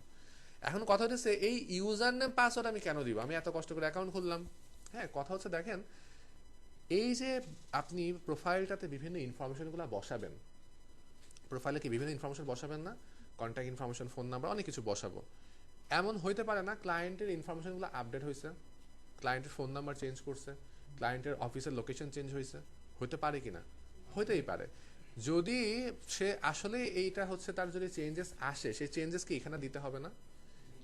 এখন কথা হচ্ছে এই ইউজার নেম পাসওয়ার্ড আমি কেন দিব? আমি এত কষ্ট করে অ্যাকাউন্ট খুললাম। হ্যাঁ, কথা হচ্ছে দেখেন এই যে আপনি প্রোফাইলটাতে বিভিন্ন ইনফরমেশনগুলো বসাবেন, প্রোফাইলে কি বিভিন্ন ইনফরমেশন বসাবেন না? কন্ট্যাক্ট ইনফরমেশন, ফোন নাম্বার, অনেক কিছু বসাবো। এমন হইতে পারে না ক্লায়েন্টের ইনফরমেশনগুলো আপডেট হয়েছে, ক্লায়েন্টের ফোন নাম্বার চেঞ্জ করছে, ক্লায়েন্টের অফিসের লোকেশন চেঞ্জ হয়েছে, হতে পারে কিনা? হইতেই পারে। যদি সে আসলে এইটা হচ্ছে তার যদি চেঞ্জেস আসে, সেই চেঞ্জেস কি এখানে দিতে হবে না?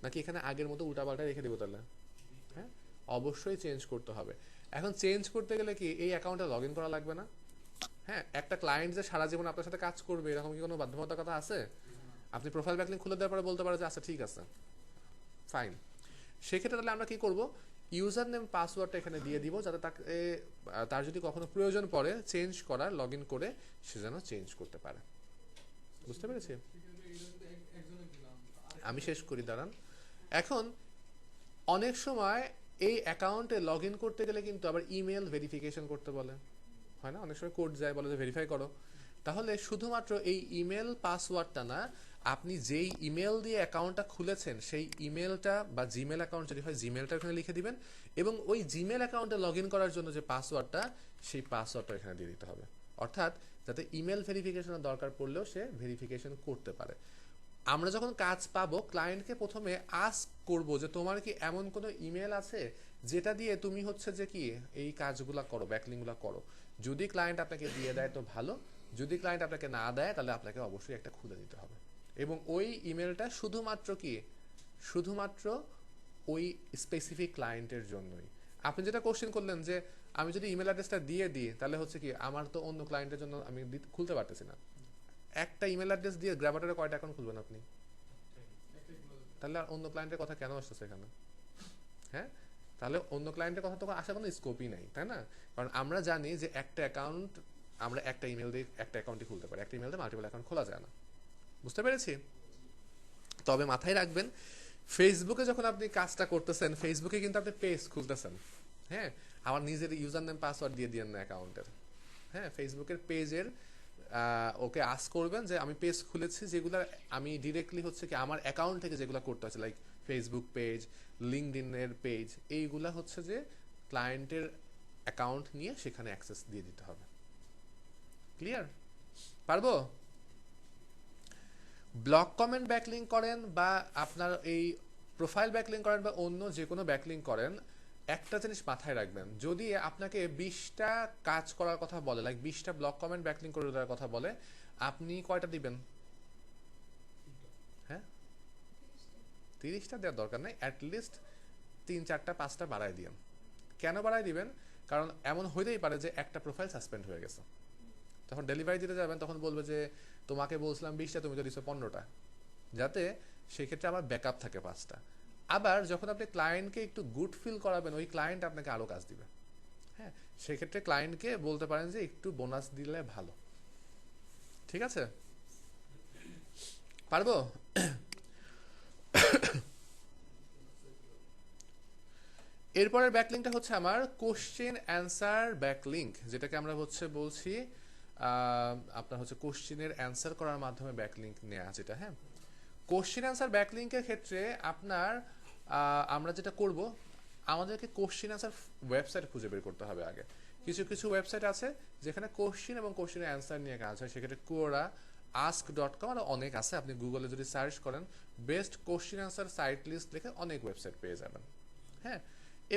নাকি এখানে আগের মতো উল্টাপাল্টা রেখে দেবো তাহলে? হ্যাঁ, অবশ্যই চেঞ্জ করতে হবে। এখন চেঞ্জ করতে গেলে কি এই অ্যাকাউন্টে লগ ইন করা লাগবে না? হ্যাঁ, একটা ক্লায়েন্ট যে সারা জীবন আপনার সাথে কাজ করবে এরকম কি কোনো বাধ্যবাধকতা আছে? আপনি প্রোফাইল ব্যাকলিংক খুলে দেওয়ার পরে বলতে পারে যে আচ্ছা ঠিক আছে, ফাইন। সেক্ষেত্রে তাহলে আমরা কি করব, ইউজার নেম পাসওয়ার্ডটা এখানে দিয়ে দিব, যাতে তাকে তার যদি কখনো প্রয়োজন পড়ে চেঞ্জ করার, লগ ইন করে সে যেন চেঞ্জ করতে পারে। বুঝতে পেরেছি? আমি শেষ করি, দাঁড়ান। এখন অনেক সময় এই অ্যাকাউন্টে লগ ইন করতে গেলে কিন্তু আবার ইমেল ভেরিফিকেশন করতে বলে, হয় না? অনেক সময় কোড যায়, বলে যে ভেরিফাই করো। তাহলে শুধুমাত্র এই ইমেল পাসওয়ার্ডটা না, আপনি যেই ইমেল দিয়ে অ্যাকাউন্টটা খুলেছেন সেই ইমেলটা, বা জিমেল অ্যাকাউন্ট যদি হয় জিমেলটা এখানে লিখে দিবেন, এবং ওই জিমেল অ্যাকাউন্টে লগ ইন করার জন্য যে পাসওয়ার্ডটা, সেই পাসওয়ার্ডটা এখানে দিয়ে দিতে হবে। অর্থাৎ যাতে ইমেল ভেরিফিকেশনের দরকার পড়লেও সে ভেরিফিকেশন করতে পারে। আমরা যখন কাজ পাবো, ক্লায়েন্টকে প্রথমে আস্ক করব যে তোমার কি এমন কোনো ইমেল আছে যেটা দিয়ে তুমি হচ্ছে যে কি এই কাজগুলো করো, ব্যাকলিংগুলো করো। যদি ক্লায়েন্ট আপনাকে দিয়ে দেয় তো ভালো, যদি ক্লায়েন্ট আপনাকে না দেয় তাহলে আপনাকে অবশ্যই একটা খুলে দিতে হবে। এবং ওই ইমেলটা শুধুমাত্র কি, শুধুমাত্র ওই স্পেসিফিক ক্লায়েন্টের জন্যই। আপনি যেটা কোশ্চেন করলেন যে আমি যদি ইমেল অ্যাড্রেসটা দিয়ে দিই তাহলে হচ্ছে কি আমার তো অন্য ক্লায়েন্টের জন্য আমি খুলতে পারতেছি না, একটা ইমেল অ্যাড্রেস দিয়ে গ্রামাটারে কয়টা অ্যাকাউন্ট খুলবেন আপনি? তাহলে আর অন্য ক্লায়েন্টের কথা কেন আসতেছে এখানে? হ্যাঁ, তাহলে অন্য ক্লায়েন্টের কথা তো আসার কোনো স্কোপই নাই, তাই না? কারণ আমরা জানি যে একটা অ্যাকাউন্ট আমরা একটা ইমেল দিয়ে একটা অ্যাকাউন্টই খুলতে পারি, একটা ইমেল দিয়ে মাল্টিপল অ্যাকাউন্ট খোলা যায় না। বুঝতে পেরেছি? তবে মাথায় রাখবেন, ফেসবুকে যখন আপনি কাজটা করতেছেন, ফেসবুকে কিন্তু আপনি পেজ খুলতেছেন। হ্যাঁ, আমার নিজের ইউজার নেম পাসওয়ার্ড দিয়ে দিয়েন না অ্যাকাউন্টের। হ্যাঁ, ফেসবুকের পেজের ওকে আস্ক করবেন যে আমি পেজ খুলেছি, যেগুলো আমি ডিরেক্টলি হচ্ছে কি আমার অ্যাকাউন্ট থেকে যেগুলো করতে হচ্ছে, লাইক ফেসবুক পেজ, লিঙ্কডইনের পেজ, এইগুলা হচ্ছে যে ক্লায়েন্টের অ্যাকাউন্ট নিয়ে সেখানে অ্যাক্সেস দিয়ে দিতে হবে। ক্লিয়ার? পারবো? ব্লক কমেন্ট ব্যাকলিঙ্ক করেন বা আপনার এই প্রোফাইল ব্যাকলিঙ্ক করেন বা অন্য যে কোনো ব্যাকলিঙ্ক করেন, একটা জিনিস মাথায় রাখবেন, যদি আপনাকে 20টা কাজ করার কথা বলে, লাইক 20টা ব্লক কমেন্ট ব্যাকলিঙ্ক করে দেওয়ার কথা বলে, আপনি কয়টা দিবেন? হ্যাঁ, 30টা দেওয়ার দরকার নেই, অ্যাটলিস্ট 3, 4টা 5টা বাড়াই দিবেন। কেন বাড়াই দিবেন? কারণ এমন হইতেই পারে যে একটা প্রোফাইল সাসপেন্ড হয়ে গেছে, তখন ডেলিভারি দিতে যাবেন, তখন বলবে যে তোমাকে বলছিলাম 20টা, তুমি তো দিছো 15টা, যাতে সেক্ষেত্রে আমার ব্যাকআপ থাকে 5টা। আবার যখন আপনি ক্লায়েন্টকে একটু গুড ফিল করাবেন, ওই ক্লায়েন্ট আপনাকে আরও কাজ দিবে। হ্যাঁ, সেক্ষেত্রে ক্লায়েন্টকে বলতে পারেন যে একটু বোনাস দিলে ভালো। ঠিক আছে? পারবো? এরপরের ব্যাকলিংকটা হচ্ছে আমার কোশ্চেন অ্যান্সার ব্যাকলিংক, যেটাকে আমরা হচ্ছে বলছি আপনার হচ্ছে কোশ্চেনের অ্যান্সার করার মাধ্যমে ব্যাকলিংক নেওয়া, যেটা। হ্যাঁ, কোশ্চেন অ্যান্সার ব্যাকলিংকের ক্ষেত্রে আপনার আমরা যেটা করব, আমাদেরকে কোশ্চেন অ্যান্সার ওয়েবসাইট খুঁজে বের করতে হবে আগে। কিছু কিছু ওয়েবসাইট আছে যেখানে কোশ্চেন এবং কোশ্চেনের অ্যান্সার নিয়ে কাজ হয়, সেক্ষেত্রে কোরা, ask.com আর অনেক আছে। আপনি গুগলে যদি সার্চ করেন best question answer site list লিখে অনেক ওয়েবসাইট পেয়ে যাবেন। হ্যাঁ,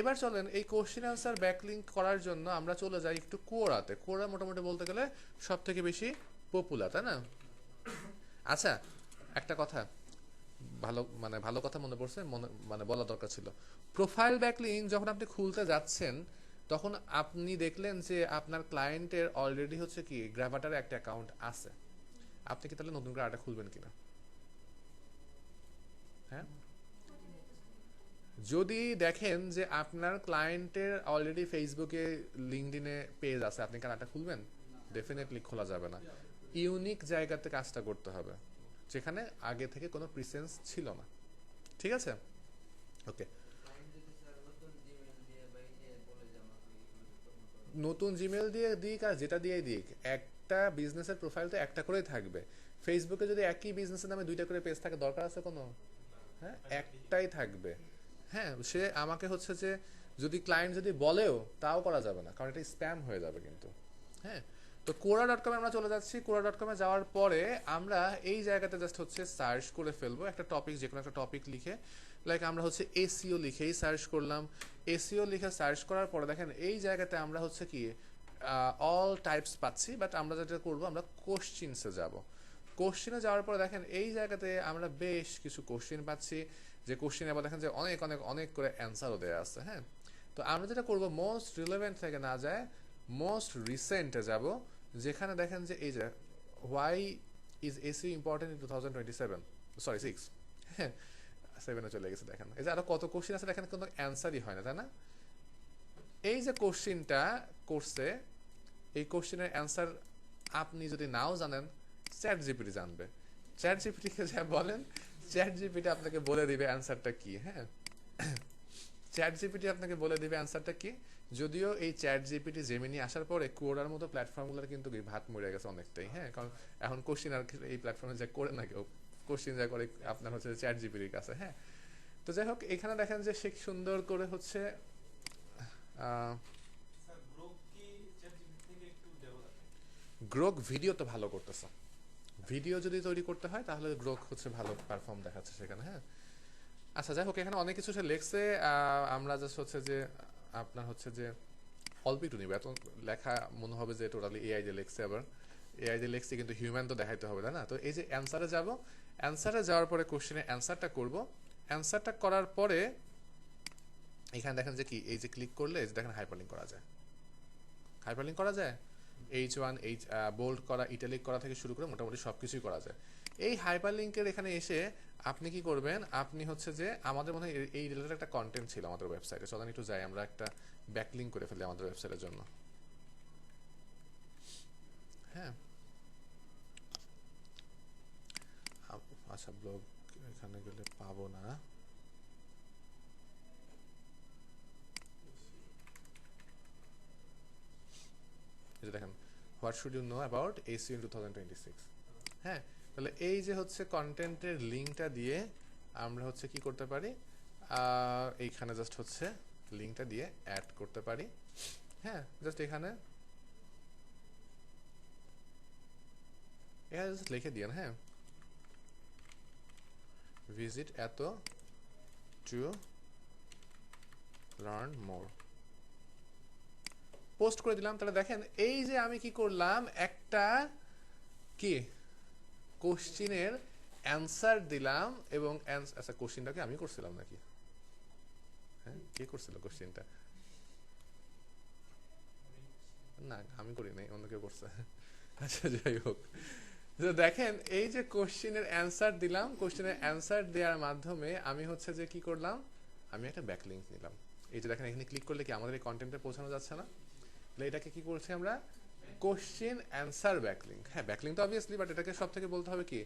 এবার চলেন এই কোশ্চেন অ্যান্সার ব্যাকলিংক করার জন্য আমরা চলে যাই একটু কোরাতে। কোরা মোটামুটি বলতে গেলে সব থেকে বেশি পপুলার, তাই না? আচ্ছা, একটা কথা ভালো কথা মনে পড়ছে, মানে বলা দরকার ছিল। প্রোফাইল ব্যাকলিংক যখন আপনি খুলতে যাচ্ছেন, তখন আপনি দেখলেন যে আপনার ক্লায়েন্টের অলরেডি হচ্ছে কি গ্রাভাটারে একটা অ্যাকাউন্ট আছে, আপনি কি তাহলে নতুন করে আরেকটা খুলবেন কিনা? হ্যাঁ, যদি দেখেন যে আপনার ক্লায়েন্টের অলরেডি ফেসবুকে, লিঙ্কডইনে পেজ আছে, আপনি কেন একটা খুলবেন? ডেফিনেটলি খোলা যাবে না। ইউনিক জায়গাতে কাজটা করতে হবে, যেখানে আগে থেকে কোনো প্রিসেন্স ছিল না। ঠিক আছে? ওকে, নতুন জিমেল দিয়ে দিক আর যেটা দিয়ে দিক, একটা বিজনেসের প্রোফাইল তো একটা করেই থাকবে। ফেসবুকে যদি একই বিজনেসের নামে 2টা করে পেজ থাকে, দরকার আছে কোনো? হ্যাঁ, একটাই থাকবে। হ্যাঁ, সে আমাকে হচ্ছে যে যদি ক্লায়েন্ট যদি বলেও তাও করা যাবে না, কারণ এটা স্প্যাম হয়ে যাবে কিন্তু। হ্যাঁ, তো কোরা.com আমরা চলে যাচ্ছি। কোরা.com যাওয়ার পরে আমরা এই জায়গাতে জাস্ট হচ্ছে সার্চ করে ফেলবো একটা টপিক, যে কোনো একটা টপিক লিখে, লাইক আমরা হচ্ছে এসইও লিখেই সার্চ করলাম। এসইও লিখে সার্চ করার পরে দেখেন এই জায়গাতে আমরা হচ্ছে কি অল টাইপস পাচ্ছি, বাট আমরা যেটা করবো, আমরা কোশ্চিনসে যাব। কোশ্চিনে যাওয়ার পরে দেখেন এই জায়গাতে আমরা বেশ কিছু কোশ্চিন পাচ্ছি, যে কোশ্চিনে আবার দেখেন যে অনেক অনেক অনেক করে অ্যান্সারও দেওয়া আছে। হ্যাঁ, তো আমরা যেটা করবো, মোস্ট রিলেভেন্ট থেকে না যায় মোস্ট রিসেন্টে যাব, যেখানে দেখেন যে এই যে why is SEO important in 2027, sorry 6, হ্যাঁ 7-এ চলে গেছে। দেখেন এই যে আরো কত কোশ্চিন আছে, দেখেন কোনো অ্যান্সারই হয় না, তাই না? এই যে কোশ্চিনটা করছে, এই কোশ্চিনের অ্যান্সার আপনি যদি নাও জানেন, চ্যাট জিপিটি জানবে। চ্যাট জিপিটিকে যা বলেন, চ্যাট জিপিটি আপনাকে বলে দিবে অ্যান্সারটা কি। হ্যাঁ, চ্যাট জিপিটি আপনাকে বলে দিবে অ্যান্সারটা কি। যদিও এই চ্যাট জিপিটি জেমিনি আসার পরে কোরার মতো প্ল্যাটফর্মগুলোর কিন্তু ভাত মরে গেছে অনেকটাই। হ্যাঁ, কারণ এখন কোশ্চিন আর এই প্ল্যাটফর্মে যা করে না কেউ, কোশ্চিন যা করে আপনার হচ্ছে চ্যাট জিপিটির কাছে। হ্যাঁ, তো যাই হোক, এখানে দেখেন যে সে সুন্দর করে হচ্ছে গ্রোক ভিডিও তো ভালো করতেছে। ভিডিও যদি তৈরি করতে হয় তাহলে গ্রোক হচ্ছে ভালো পারফর্ম দেখাচ্ছে সেখানে। হ্যাঁ, আচ্ছা যাই হোক, এখানে অনেক কিছু সে লেখছে, আমরা জাস্ট হচ্ছে যে আপনার হচ্ছে যে অল্প একটু নিবে, এত লেখা মনে হবে যে টোটালি এআই দিয়ে লেখছে। আবার এআই দিয়ে লেখছে কিন্তু হিউম্যান তো দেখাইতে হবে, তাই না? তো এই যে অ্যান্সারে যাব, অ্যান্সারে যাওয়ার পরে কোশ্চেনের অ্যান্সারটা করব। অ্যান্সারটা করার পরে এখানে দেখেন যে কি, এই যে ক্লিক করলে দেখেন হাইপারলিঙ্ক করা যায়। হাইপারলিঙ্ক করা যায়। H1 বোল্ড করা, ইটালিক করা থেকে শুরু করে মোটামুটি সব কিছুই করা যায়। এই হাইপারলিংকের এখানে এসে আপনি কি করবেন, আপনি হচ্ছে যে আমাদের মনে হয় এই রিলেটেড একটা কন্টেন্ট ছিল আমাদের ওয়েবসাইটে, চলেন একটু যাই আমরা একটা ব্যাকলিংক করে ফেলি আমাদের ওয়েবসাইটের জন্য। হ্যাঁ আচ্ছা, ব্লগ এখানে গেলে পাবো না। এই যে দেখেন, what should you know about SEO in 2026। হ্যাঁ, তাহলে এই যে হচ্ছে কন্টেন্টের লিঙ্কটা দিয়ে আমরা হচ্ছে কি করতে পারি, এইখানে জাস্ট হচ্ছে লিঙ্কটা দিয়ে অ্যাড করতে পারি। হ্যাঁ, জাস্ট এখানে জাস্ট লিখে দিন, হ্যাঁ, ভিজিট এত টু লার্ন মোর, পোস্ট করে দিলাম। তাহলে দেখেন এই যে আমি কি করলাম, একটা কি কোশ্চিনের অ্যান্সার দিলাম এবং আচ্ছা কোশ্চিনটাকে আমি করছিলাম নাকি, হ্যাঁ কে করছিল কোশ্চিনটা, না আমি করি নাই, অন্য কেউ করছে। আচ্ছা যাই হোক, দেখেন এই যে কোশ্চিনের অ্যান্সার দিলাম, কোশ্চিনের অ্যান্সার দেওয়ার মাধ্যমে আমি হচ্ছে যে কি করলাম, আমি একটা ব্যাকলিংক নিলাম। এই যে দেখেন এখানে ক্লিক করলে কি আমাদের এই কন্টেন্টে পৌঁছানো যাচ্ছে না, তাহলে এটাকে কি করছি আমরা, কোশ্চেন অ্যান্সার ব্যাকলিংক। হ্যাঁ ব্যাকলিংক তো অবভিয়াসলি, বাট এটাকে সব থেকে বলতে হবে কি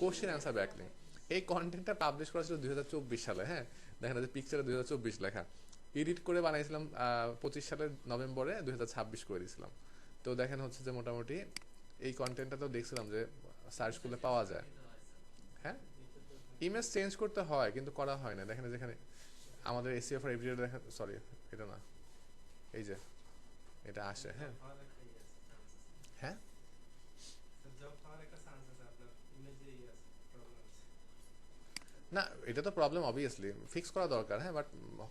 কোশ্চেন অ্যান্সার ব্যাকলিংক। এই কন্টেন্টটা পাবলিশ করা ছিল 2024 সালে। হ্যাঁ দেখেন যে পিকচারে 2024 লেখা, এডিট করে বানাইছিলাম 25 সালের নভেম্বরে, 2026 করে দিয়েছিলাম। তো দেখেন হচ্ছে যে মোটামুটি এই কন্টেন্টটা তো দেখছিলাম যে সার্চ করলে পাওয়া যায়। হ্যাঁ ইমেজ চেঞ্জ করতে হয় কিন্তু করা হয় না। দেখেন যেখানে আমাদের এসইও ফর এভরিডে দেখেন, সরি এটা না, এই যে এটা আসে। হ্যাঁ হ্যাঁ না, এটা তো প্রবলেম অবভিয়াসলি ফিক্স করা দরকার, হ্যাঁ বাট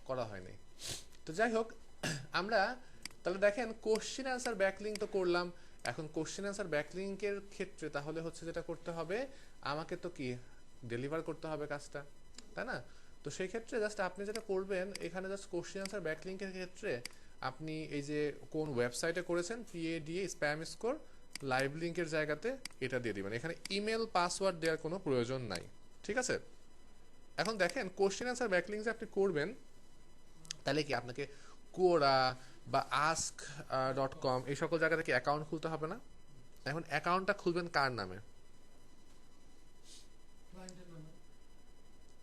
করা হয়নি। তো যাই হোক, আমরা তাহলে দেখেন কোশ্চেন অ্যান্সার ব্যাকলিংক তো করলাম। এখন কোশ্চেন অ্যান্সার ব্যাকলিংকের ক্ষেত্রে তাহলে হচ্ছে যেটা করতে হবে, আমাকে তো কি ডেলিভার করতে হবে কাজটা, তাই না? তো সেই ক্ষেত্রে জাস্ট আপনি যেটা করবেন, এখানে জাস্ট কোশ্চেন অ্যান্সার ব্যাকলিংকের ক্ষেত্রে আপনি এই যে কোন ওয়েবসাইটে করেছেন PADA স্প্যাম স্কোর লাইভ লিঙ্কের জায়গাতে এটা দিয়ে দিবেন। এখানে ইমেল পাসওয়ার্ড দেওয়ার কোনো প্রয়োজন নাই, ঠিক আছে? এখন দেখেন কোশ্চেন অ্যান্সার ব্যাকলিংক যে আপনি করবেন, তাহলে কি আপনাকে কোরা বা ask.com এই সকল জায়গা থেকে অ্যাকাউন্ট খুলতে হবে না। এখন অ্যাকাউন্টটা খুলবেন কার নামে?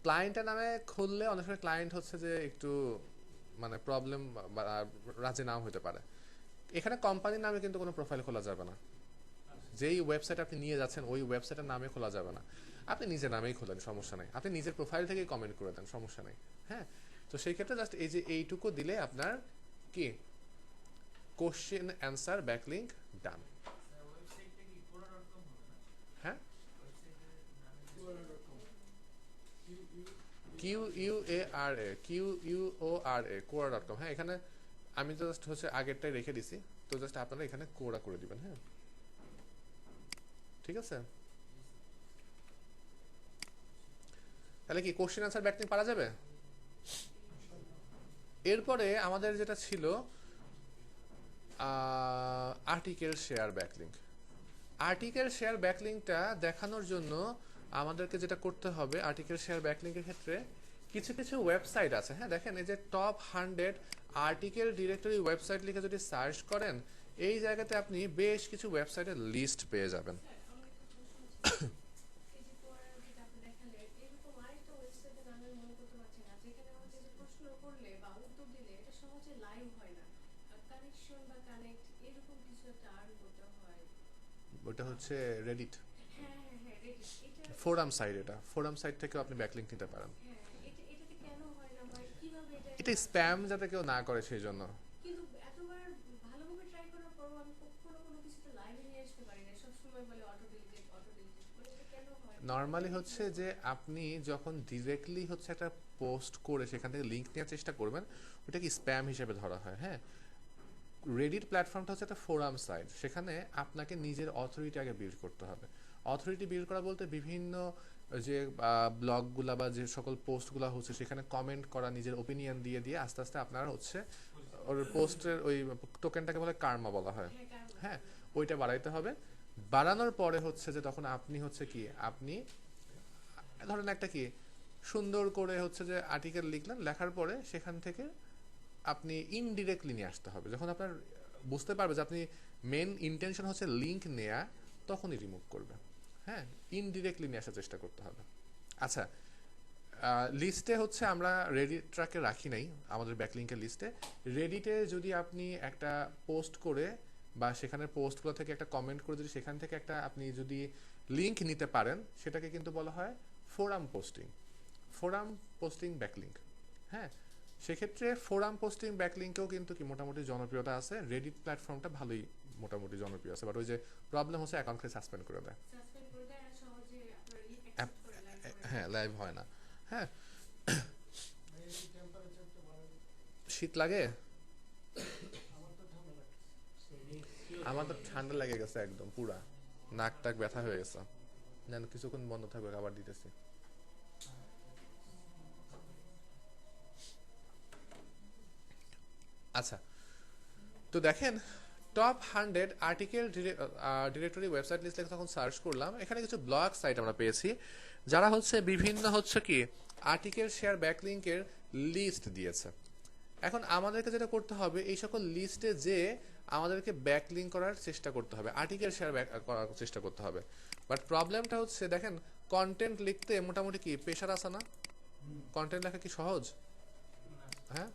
ক্লায়েন্টের নামে খুললে অনেক সময় ক্লায়েন্ট হচ্ছে যে একটু মানে প্রবলেম বা রাজি নাও হতে পারে। এখানে কোম্পানির নামে কিন্তু কোনো প্রোফাইল খোলা যাবে না। যেই ওয়েবসাইট আপনি নিয়ে যাচ্ছেন ওই ওয়েবসাইটের নামে খোলা যাবে না, আপনি নিজের নামেই খোলেন, সমস্যা নেই। আপনি নিজের প্রোফাইল থেকেই কমেন্ট করে দেন, সমস্যা নেই। হ্যাঁ, তো সেই ক্ষেত্রে জাস্ট এই যে এইটুকু দিলে আপনার কি কোশ্চেন অ্যান্সার ব্যাকলিংক ডান। হ্যাঁ quora.com, হ্যাঁ এখানে আমি তো জাস্ট হচ্ছে আগেরটাই রেখে দিছি, তো জাস্ট আপনারা এখানে কোরা করে দিবেন। হ্যাঁ ঠিক আছে, তাহলে কি কোশ্চেন অ্যান্সার ব্যাকলিংক পারা যাবে। এরপরে আমাদের যেটা ছিল article share backlink. Article share ব্যাকলিংকটা দেখানোর জন্য আমাদেরকে যেটা করতে হবে, আর্টিকেল শেয়ার ব্যাকলিংকের ক্ষেত্রে কিছু কিছু ওয়েবসাইট আছে। হ্যাঁ দেখেন এই যে টপ 100 আর্টিকেল ডিরেক্টরি ওয়েবসাইট লিখে যদি সার্চ করেন, এই জায়গাতে আপনি বেশ কিছু ওয়েবসাইটের লিস্ট পেয়ে যাবেন। ওটা হচ্ছে রেডিট ফোরাম সাইট, এটা ফোরাম সাইট থেকেও আপনি ব্যাকলিংক নিতে পারেন। এটা স্প্যাম যাতে কেউ না করে সেই জন্য। নর্মালি হচ্ছে যে আপনি যখন ডিরেক্টলি হচ্ছে একটা পোস্ট করে সেখান থেকে লিঙ্ক নেওয়ার চেষ্টা করবেন, ওটা কি স্প্যাম হিসেবে ধরা হয়। হ্যাঁ, রেডিট প্ল্যাটফর্মটা হচ্ছে একটা ফোরাম সাইট, সেখানে আপনাকে নিজের অথরিটি আগে বিল্ড করতে হবে। অথরিটি বিল্ড করা বলতে বিভিন্ন যে ব্লগগুলা বা যে সকল পোস্টগুলো হচ্ছে সেখানে কমেন্ট করা, নিজের ওপিনিয়ন দিয়ে দিয়ে আস্তে আস্তে আপনার হচ্ছে ওর পোস্টের ওই টোকেনটাকে বলে কার্মা বলা হয়। হ্যাঁ, ওইটা বাড়াইতে হবে। বাড়ানোর পরে হচ্ছে যে তখন আপনি হচ্ছে কি আপনি ধরেন একটা কি সুন্দর করে হচ্ছে যে আর্টিকেল লিখলেন, লেখার পরে সেখান থেকে আপনি ইনডিরেক্টলি নিয়ে আসতে হবে। যখন আপনার বুঝতে পারবে যে আপনি মেন ইন্টেনশন হচ্ছে লিঙ্ক নেয়া, তখনই রিমুভ করবে। হ্যাঁ, ইনডিরেক্টলি নিয়ে আসার চেষ্টা করতে হবে। আচ্ছা, লিস্টে হচ্ছে আমরা রেডিট ট্র্যাকে রাখি নাই আমাদের ব্যাকলিঙ্কের লিস্টে। রেডিটে যদি আপনি একটা পোস্ট করে বা সেখানের পোস্টগুলো থেকে একটা কমেন্ট করে যদি সেখান থেকে একটা আপনি যদি লিঙ্ক নিতে পারেন, সেটাকে কিন্তু বলা হয় forum posting. Forum posting backlink. হ্যাঁ, সেক্ষেত্রে ফোরাম পোস্টিং ব্যাকলিঙ্কেও কিন্তু কি মোটামুটি জনপ্রিয়তা আছে। রেডিট প্ল্যাটফর্মটা ভালোই মোটামুটি জনপ্রিয় আছে, বাট ওই যে প্রবলেম হচ্ছে অ্যাকাউন্টকে সাসপেন্ড করে দেয়। হ্যাঁ, লাইভ হয় না। হ্যাঁ, শীত লাগে, আমার তো ঠান্ডা লেগে গেছে একদম পুরা, নাক টাক ব্যথা হয়ে গেছে। না কিছুক্ষণ বন্ধ থাকবে, আবার দিতেছি। আচ্ছা, তো দেখেন top 100 article directory website list তখন সার্চ করলাম, এখানে কিছু ব্লগ সাইট আমরা পেয়েছি যারা হচ্ছে বিভিন্ন হচ্ছে কি আর্টিকেল শেয়ার ব্যাকলিঙ্কের লিস্ট দিয়েছে। এখন আমাদেরকে যেটা করতে হবে, এই সকল লিস্টে যে আমাদেরকে ব্যাকলিঙ্ক করার চেষ্টা করতে হবে, আর্টিকেল শেয়ার করার চেষ্টা করতে হবে। বাট প্রবলেমটা হচ্ছে দেখেন কন্টেন্ট লিখতে মোটামুটি কি প্রেশার আছে না? কন্টেন্ট লেখা কি সহজ? হ্যাঁ,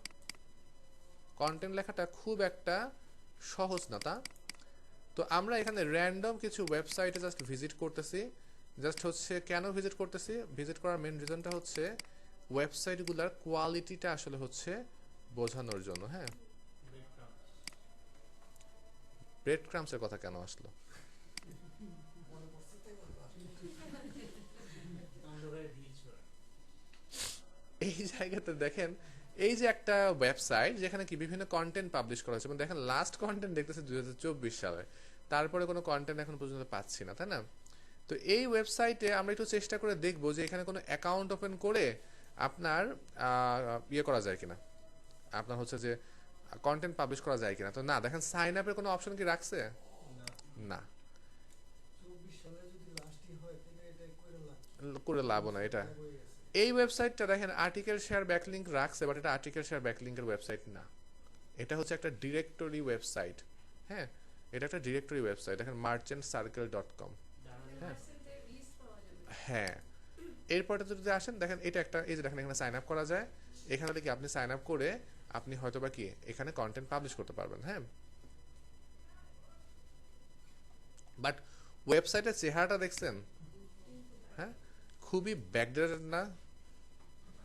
কন্টেন্ট লেখাটা খুব একটা সহজ না, তা তো আমরা এখানে র্যান্ডম কিছু ওয়েবসাইটে জাস্ট ভিজিট করতেছি। জাস্ট হচ্ছে কেন ভিজিট করতেছি, ভিজিট করার মেন রিজনটা হচ্ছে ওয়েবসাইটগুলোর কোয়ালিটিটা আসলে হচ্ছে বোঝানোর জন্য। হ্যাঁ, ব্রেড ক্রামসের কথা কেন আসলো? এই জায়গাতে দেখেন এই যে একটা ওয়েবসাইট যেখানে কি বিভিন্ন কন্টেন্ট পাবলিশ করা হয়েছে, দেখেন লাস্ট কন্টেন্ট দেখতেছে 2024 সালে, তারপরে কোনো কন্টেন্ট এখন পর্যন্ত পাচ্ছি না, তাই না? তো এই ওয়েবসাইটে আমরা একটু চেষ্টা করে দেখবো যে এখানে কোনো অ্যাকাউন্ট ওপেন করে আপনার ইয়ে করা যায় কিনা, আপনার হচ্ছে যে কন্টেন্ট পাবলিশ করা যায় কিনা। তো না, দেখেন সাইন আপের কোনো অপশন কি রাখছে? না, করে লাভ না এটা। এই ওয়েবসাইটটা দেখেন আর্টিকেল শেয়ার ব্যাকলিঙ্ক রাখছে, বাট এটা আর্টিকেল শেয়ার ব্যাকলিঙ্কের ওয়েবসাইট না, এটা হচ্ছে একটা ডিরেক্টরি ওয়েবসাইট। হ্যাঁ, এটা একটা ডিরেক্টরি ওয়েবসাইট, দেখেন merchantcircle.com। হ্যাঁ, হ্যাঁ, এরপরে যদি আসেন দেখেন এটা একটা, এই যে দেখেন এখানে সাইন আপ করা যায়। এখানে কি আপনি সাইন আপ করে আপনি হয়তো বা কি এখানে কন্টেন্ট পাবলিশ করতে পারবেন। হ্যাঁ, বাট ওয়েবসাইটের চেহারাটা দেখছেন? হ্যাঁ, খুবই ব্যাকডেটেড না?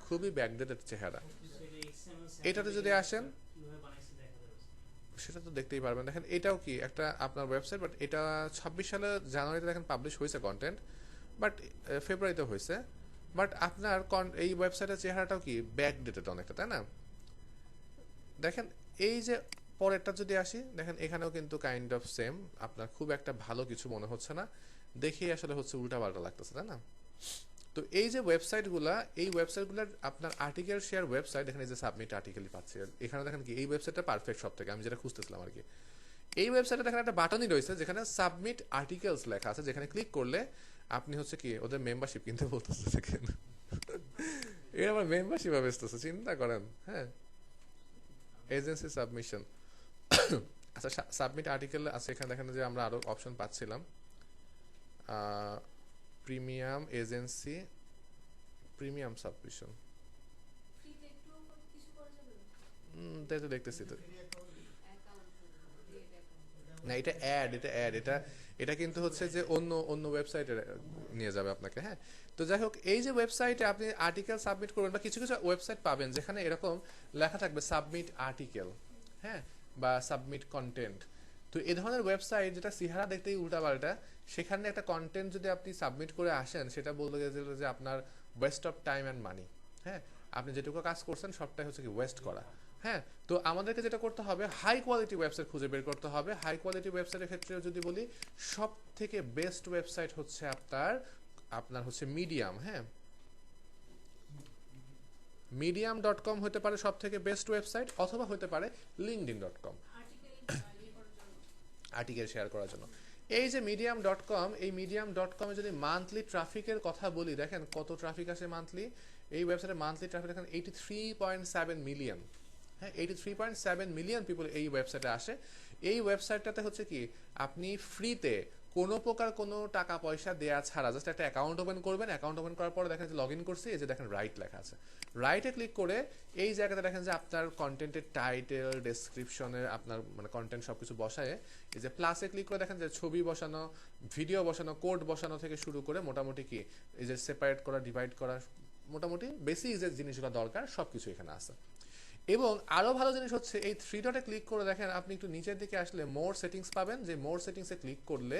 খুবই ব্যাকডেটেড চেহারা। এটাতে যদি আসেন সেটা তো দেখতেই পারবেন। দেখেন এটাও কি একটা আপনার ওয়েবসাইট, বাট এটা 26 সালে জানুয়ারিতে দেখেন পাবলিশ হয়েছে কন্টেন্ট, বাট ফেব্রুয়ারিতে হয়েছে। বাট আপনার এই ওয়েবসাইটের চেহারাটাও কি ব্যাকডেটেড অনেকটা, তাই না? দেখেন এই যে পরেরটা যদি আসি, দেখেন এখানেও কিন্তু কাইন্ড অফ সেম, আপনার খুব একটা ভালো কিছু মনে হচ্ছে না, দেখেই আসলে হচ্ছে উল্টাপাল্টা লাগতেছে, তাই না? তো এই যে ওয়েবসাইটগুলা, এই ওয়েবসাইটগুলোর আপনার আর্টিকেল শেয়ার ওয়েবসাইট, এখানে যে সাবমিট আর্টিকেলই পাচ্ছি, এখানে দেখেন কি এই ওয়েবসাইটটা পারফেক্ট সব থেকে, আমি যেটা খুঁজতেছিলাম আর কি। এই ওয়েবসাইটে দেখেন একটা বাটনই রয়েছে যেখানে সাবমিট আর্টিকেলস লেখা আছে, যেখানে ক্লিক করলে আপনি হচ্ছে কি ওদের মেম্বারশিপ কিনতে বলতেছে। দেখেন এর আবার মেম্বারশিপ বেচতেছে, চিন্তা করেন। হ্যাঁ, এজেন্সি সাবমিশন। আচ্ছা, সাবমিট আর্টিকেল আছে এখানে দেখেন যে আমরা আরো অপশন পাচ্ছিলাম, প্রিমিয়াম এজেন্সি, প্রিমিয়াম সাবমিশন। তাই তো দেখতেছি তো না, এটা অ্যাড, এটা অ্যাড, এটা কিন্তু হচ্ছে যে অন্য অন্য ওয়েবসাইটে নিয়ে যাবে আপনাকে। হ্যাঁ, তো যাই হোক, এই যে ওয়েবসাইটে আপনি আর্টিকেল সাবমিট করবেন, বা কিছু কিছু ওয়েবসাইট পাবেন যেখানে এরকম লেখা থাকবে সাবমিট আর্টিকেল, হ্যাঁ, বা সাবমিট কন্টেন্ট। তো এই ধরনের ওয়েবসাইট যেটা চেহারা দেখতেই উল্টাপাল্টা, সেখানে একটা কন্টেন্ট যদি আপনি সাবমিট করে আসেন, সেটা বলতে গেলে যে আপনার West of time and money. হ্যাঁ, আপনি যেটুকু কাজ করছেন সবটাই হচ্ছে কি ওয়েস্ট করা। হ্যাঁ, তো আমাদেরকে যেটা করতে হবে, হাই কোয়ালিটি ওয়েবসাইট খুঁজে বের করতে হবে। হাই কোয়ালিটি ওয়েবসাইটের ক্ষেত্রে যদি বলি, সব থেকে বেস্ট ওয়েবসাইট হচ্ছে আপনার হচ্ছে মিডিয়াম। হ্যাঁ, medium.com হতে পারে সব থেকে বেস্ট ওয়েবসাইট, অথবা হতে পারে linkedin.com। আর্টিকেল শেয়ার করার জন্য। এই যে মিডিয়াম ডট কম, এই মিডিয়াম ডট কমে যদি মান্থলি ট্রাফিকের কথা বলি, দেখেন কত ট্রাফিক আসে মান্থলি। এই ওয়েবসাইটে মান্থলি ট্রাফিক দেখেন 83.7 মিলিয়ন। হ্যাঁ, 83.7 মিলিয়ন পিপল এই ওয়েবসাইটে আসে। এই ওয়েবসাইটটাতে হচ্ছে কি, আপনি ফ্রিতে কোনো প্রকার কোনো টাকা পয়সা দেওয়া ছাড়া জাস্ট একটা অ্যাকাউন্ট ওপেন করবেন। অ্যাকাউন্ট ওপেন করার পরে দেখেন যে লগ ইন করছি, এই যে দেখেন রাইট লেখা আছে, রাইটে ক্লিক করে এই জায়গাতে দেখেন যে আপনার কন্টেন্টের টাইটেল, ডেসক্রিপশনে আপনার মানে কন্টেন্ট সব কিছু বসায়, এই যে প্লাসে ক্লিক করে দেখেন যে ছবি বসানো, ভিডিও বসানো, কোড বসানো থেকে শুরু করে মোটামুটি কি এই যে সেপারেট করা, ডিভাইড করা, মোটামুটি বেসিক যে জিনিসগুলো দরকার সব কিছু এখানে আছে। এবং আরও ভালো জিনিস হচ্ছে এই থ্রি ডটে ক্লিক করে দেখেন আপনি একটু নিচের দিকে আসলে মোর সেটিংস পাবেন। যে মোর সেটিংসে ক্লিক করলে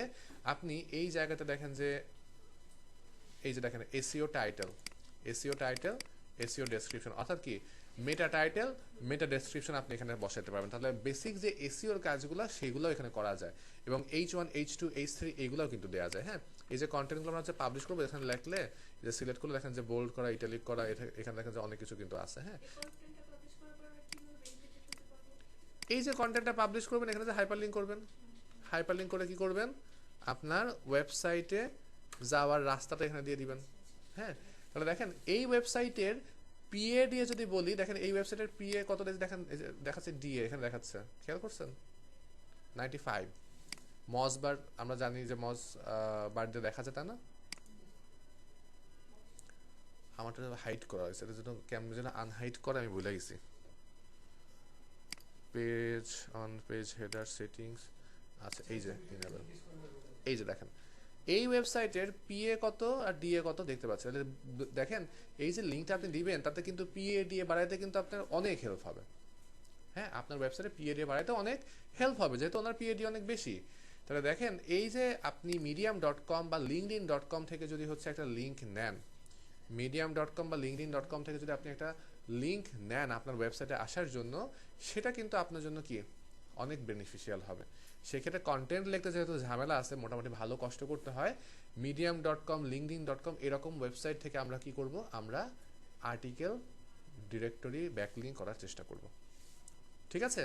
আপনি এই জায়গাতে দেখেন যে এই যে দেখেন SEO title, SEO title, SEO description, অর্থাৎ কি মেটা টাইটেল, মেটা ডেসক্রিপশন আপনি এখানে বসাতে পারবেন। তাহলে বেসিক যে এসইওর কাজগুলো সেগুলো এখানে করা যায়। এবং H1, H2, H3 এইগুলোও কিন্তু দেওয়া যায়। হ্যাঁ, এই যে কন্টেন্টগুলো আমরা হচ্ছে পাবলিশ করবো, এখানে লিখলে যে সিলেক্ট করলে দেখেন যে বোল্ড করা, ইটালিক করা, এখানে দেখেন যে অনেক কিছু কিন্তু আছে। হ্যাঁ, এই যে কন্টেন্টটা পাবলিশ করবেন এখানে যে হাইপারলিংক করবেন, হাইপারলিংক করে কি করবেন, আপনার ওয়েবসাইটে যাওয়ার রাস্তাটা এখানে দিয়ে দিবেন। হ্যাঁ, তাহলে দেখেন এই ওয়েবসাইটের পিএ দিয়ে যদি বলি, দেখেন এই ওয়েবসাইটের পিএ কত দেখেন, দেখাচ্ছে ডিএ এখানে দেখাচ্ছে, খেয়াল করছেন 95। মজ বার আমরা জানি যে মজ বার দিয়ে দেখা যায়, তা না? আমারটা হাইড করা হয়েছে, এটা যেন কেমন যেন আনহাইড করে আমি ভুলে গেছি। Page on page header settings, আচ্ছা এই যে ইনেবল, এই যে দেখেন এই ওয়েবসাইটের পিএ কত আর ডিএ কত দেখতে পাচ্ছেন। দেখেন এই যে লিঙ্কটা আপনি দিবেন তাতে কিন্তু পিএ ডিএ বাড়াইতে কিন্তু আপনার অনেক হেল্প হবে। হ্যাঁ, আপনার ওয়েবসাইটে পিএ ডিএ বাড়াইতে অনেক হেল্প হবে, যেহেতু ওনার পিএ ডি অনেক বেশি। তাহলে দেখেন এই যে আপনি মিডিয়াম ডট কম বা লিঙ্কডইন ডট কম থেকে যদি হচ্ছে একটা লিঙ্ক নেন, মিডিয়াম ডট কম বা লিঙ্কডইন ডট কম থেকে যদি আপনি একটা লিঙ্ক নেন আপনার ওয়েবসাইটে আসার জন্য, সেটা কিন্তু আপনার জন্য কি অনেক বেনিফিশিয়াল হবে। সেক্ষেত্রে কন্টেন্ট লিখতে যেহেতু ঝামেলা আছে, মোটামুটি ভালো কষ্ট করতে হয়, medium dot com, LinkedIn dot com এরকম ওয়েবসাইট থেকে আমরা কি করব, আমরা আর্টিকেল ডিরেক্টরি ব্যাকলিঙ্ক করার চেষ্টা করব। ঠিক আছে,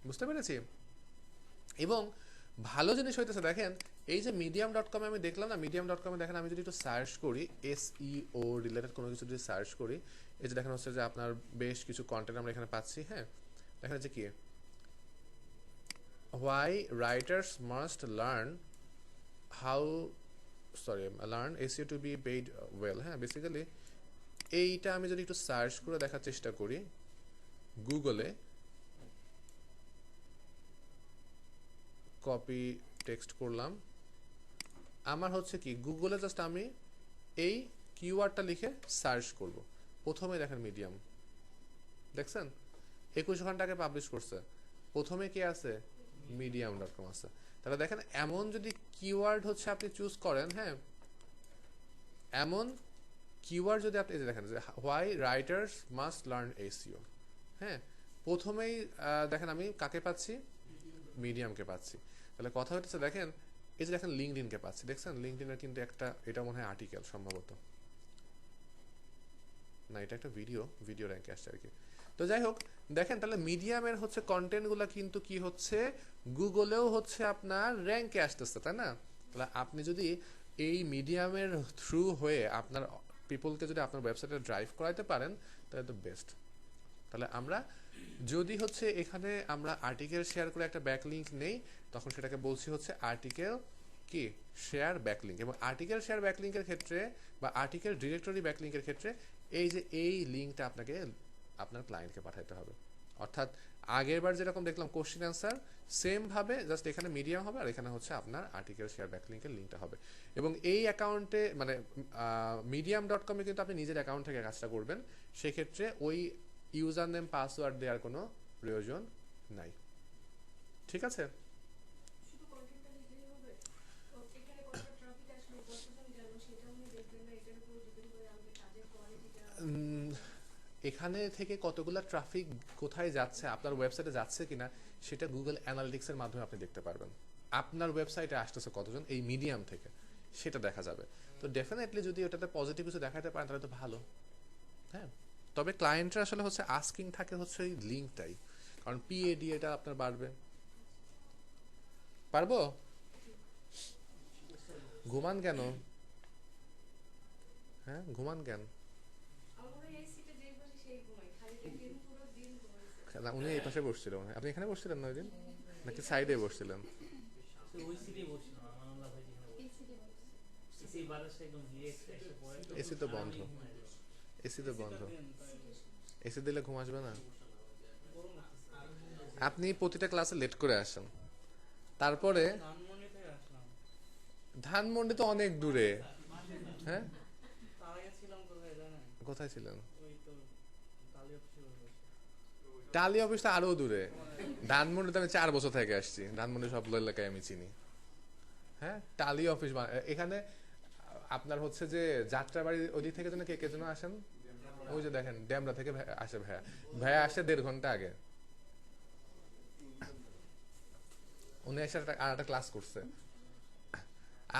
বুঝতে পেরেছি? এবং ভালো জিনিস হইতেছে দেখেন এই যে মিডিয়াম ডট কমে আমি দেখলাম না, মিডিয়াম ডট কমে দেখেন আমি যদি একটু সার্চ করি এসইও রিলেটেড কোনো কিছু যদি সার্চ করি, এই যে দেখেন হচ্ছে যে আপনার বেশ কিছু কন্টেন্ট আমরা এখানে পাচ্ছি। হ্যাঁ, দেখেন যে কি why writers must learn SEO to be paid well। হ্যাঁ, বেসিক্যালি এইটা আমি যদি একটু সার্চ করে দেখার চেষ্টা করি গুগলে, কপি টেক্সট করলাম, আমার হচ্ছে কি গুগলে জাস্ট আমি এই কিওয়ার্ডটা লিখে সার্চ করব, প্রথমে দেখেন মিডিয়াম, দেখছেন 21 ঘন্টা আগে পাবলিশ করছে, প্রথমে কি আছে মিডিয়াম ডট কম আছে। তাহলে দেখেন এমন যদি কিওয়ার্ড হচ্ছে আপনি চুজ করেন, হ্যাঁ এমন কিওয়ার্ড যদি আপনি দেখেন যে why writers must learn SEO, হ্যাঁ প্রথমেই দেখেন আমি কাকে পাচ্ছি, মিডিয়ামকে পাচ্ছি। তাহলে কথা হচ্ছে দেখেন এই যে দেখেন লিঙ্কডইনকে পাচ্ছি, দেখছেন লিঙ্কডইনের কিন্তু একটা, এটা মনে হয় আর্টিকেল সম্ভবত, না এটা একটা ভিডিও র্যাঙ্কে আসছে আর কি। তো যাই হোক দেখেন তাহলে মিডিয়ামের হচ্ছে কন্টেন্টগুলো কিন্তু কি হচ্ছে গুগলেও হচ্ছে আপনার র্যাঙ্কে আসতেছে, তাই না? তাহলে আপনি যদি এই মিডিয়ামের থ্রু হয়ে আপনার পিপলকে যদি আপনার ওয়েবসাইটে ড্রাইভ করাইতে পারেন তাহলে তো বেস্ট। তাহলে আমরা যদি হচ্ছে এখানে আমরা আর্টিকেল শেয়ার করে একটা ব্যাকলিংক নেই, তখন সেটাকে বলছি হচ্ছে আর্টিকেল কি শেয়ার ব্যাকলিংক। এবং আর্টিকেল শেয়ার ব্যাকলিংকের ক্ষেত্রে বা আর্টিকেল ডিরেক্টরি ব্যাকলিংকের ক্ষেত্রে এই যে এই লিঙ্কটা আপনাকে আপনার ক্লায়েন্টকে পাঠাতে হবে। অর্থাৎ আগের বার যেরকম দেখলাম কোশ্চেন অ্যান্সার, সেম ভাবে জাস্ট এখানে মিডিয়াম হবে আর এখানে হচ্ছে আপনার আর্টিকেল শেয়ার ব্যাকলিংকের লিঙ্কটা হবে। এবং এই অ্যাকাউন্টে মানে মিডিয়াম ডট কমে কিন্তু আপনি নিজের অ্যাকাউন্ট থেকে কাজটা করবেন, সেক্ষেত্রে ওই ইউজার নেম পাসওয়ার্ড দেওয়ার কোনো প্রয়োজন নাই। ঠিক আছে, এখানে থেকে কতগুলো ট্রাফিক কোথায় যাচ্ছে, আপনার ওয়েবসাইটে যাচ্ছে কিনা সেটা গুগল অ্যানালিটিক্সের মাধ্যমে আপনি দেখতে পারবেন। আপনার ওয়েবসাইটে আসতেছে কতজন এই মিডিয়াম থেকে সেটা দেখা যাবে। তো ডেফিনেটলি যদি ওটাতে পজিটিভ কিছু দেখাতে পারেন তাহলে তো ভালো। হ্যাঁ, তবে ক্লায়েন্টরা আসলে হচ্ছে আস্কিং থাকে হচ্ছে এই লিঙ্কটাই, কারণ পিএডি এটা আপনার বাড়বে। পারবো? ঘুমান কেন? হ্যাঁ, ঘুমান কেন? না, উনি এই পাশে বসছিল, আপনি এখানে বসছিলেন না ওই দিন, নাকি সাইডে বসছিলেন? ওই সিটে বসছিলাম, আমার আল্লাহ ভাই যেখানে বসছিল সেই বাতাসটা একদম ডিরেক্ট এসে পড়ে তো এসি তো বন্ধ, এসি তো বন্ধ, এসি দিলে ঘুম আসবে না? আপনি প্রতিটা ক্লাসে লেট করে আসেন, তারপরে ধানমন্ডি থেকে আসলাম। ধানমন্ডি তো অনেক দূরে। হ্যাঁ, তার আগে ছিলাম কোথায় জানেন? কোথায় ছিলেন? ওই তো কালী অফিসে বসে। টালি অফিসটা আরো দূরে। ধানমন্ডিতে আমি 4 বছর থেকে আসছি, ধানমন্ডি সব এলাকায় আমি চিনি। হ্যাঁ, টালি অফিস এখানে আপনার হচ্ছে যে যাত্রাবাড়ির ওদিক থেকে যেন কে কে যেন আসেন, ওই যে দেখেন ড্যামরা থেকে আসে ভাইয়া, ভাইয়া আসে 1.5 ঘন্টা আগে, উনি এসে আর একটা ক্লাস করছে।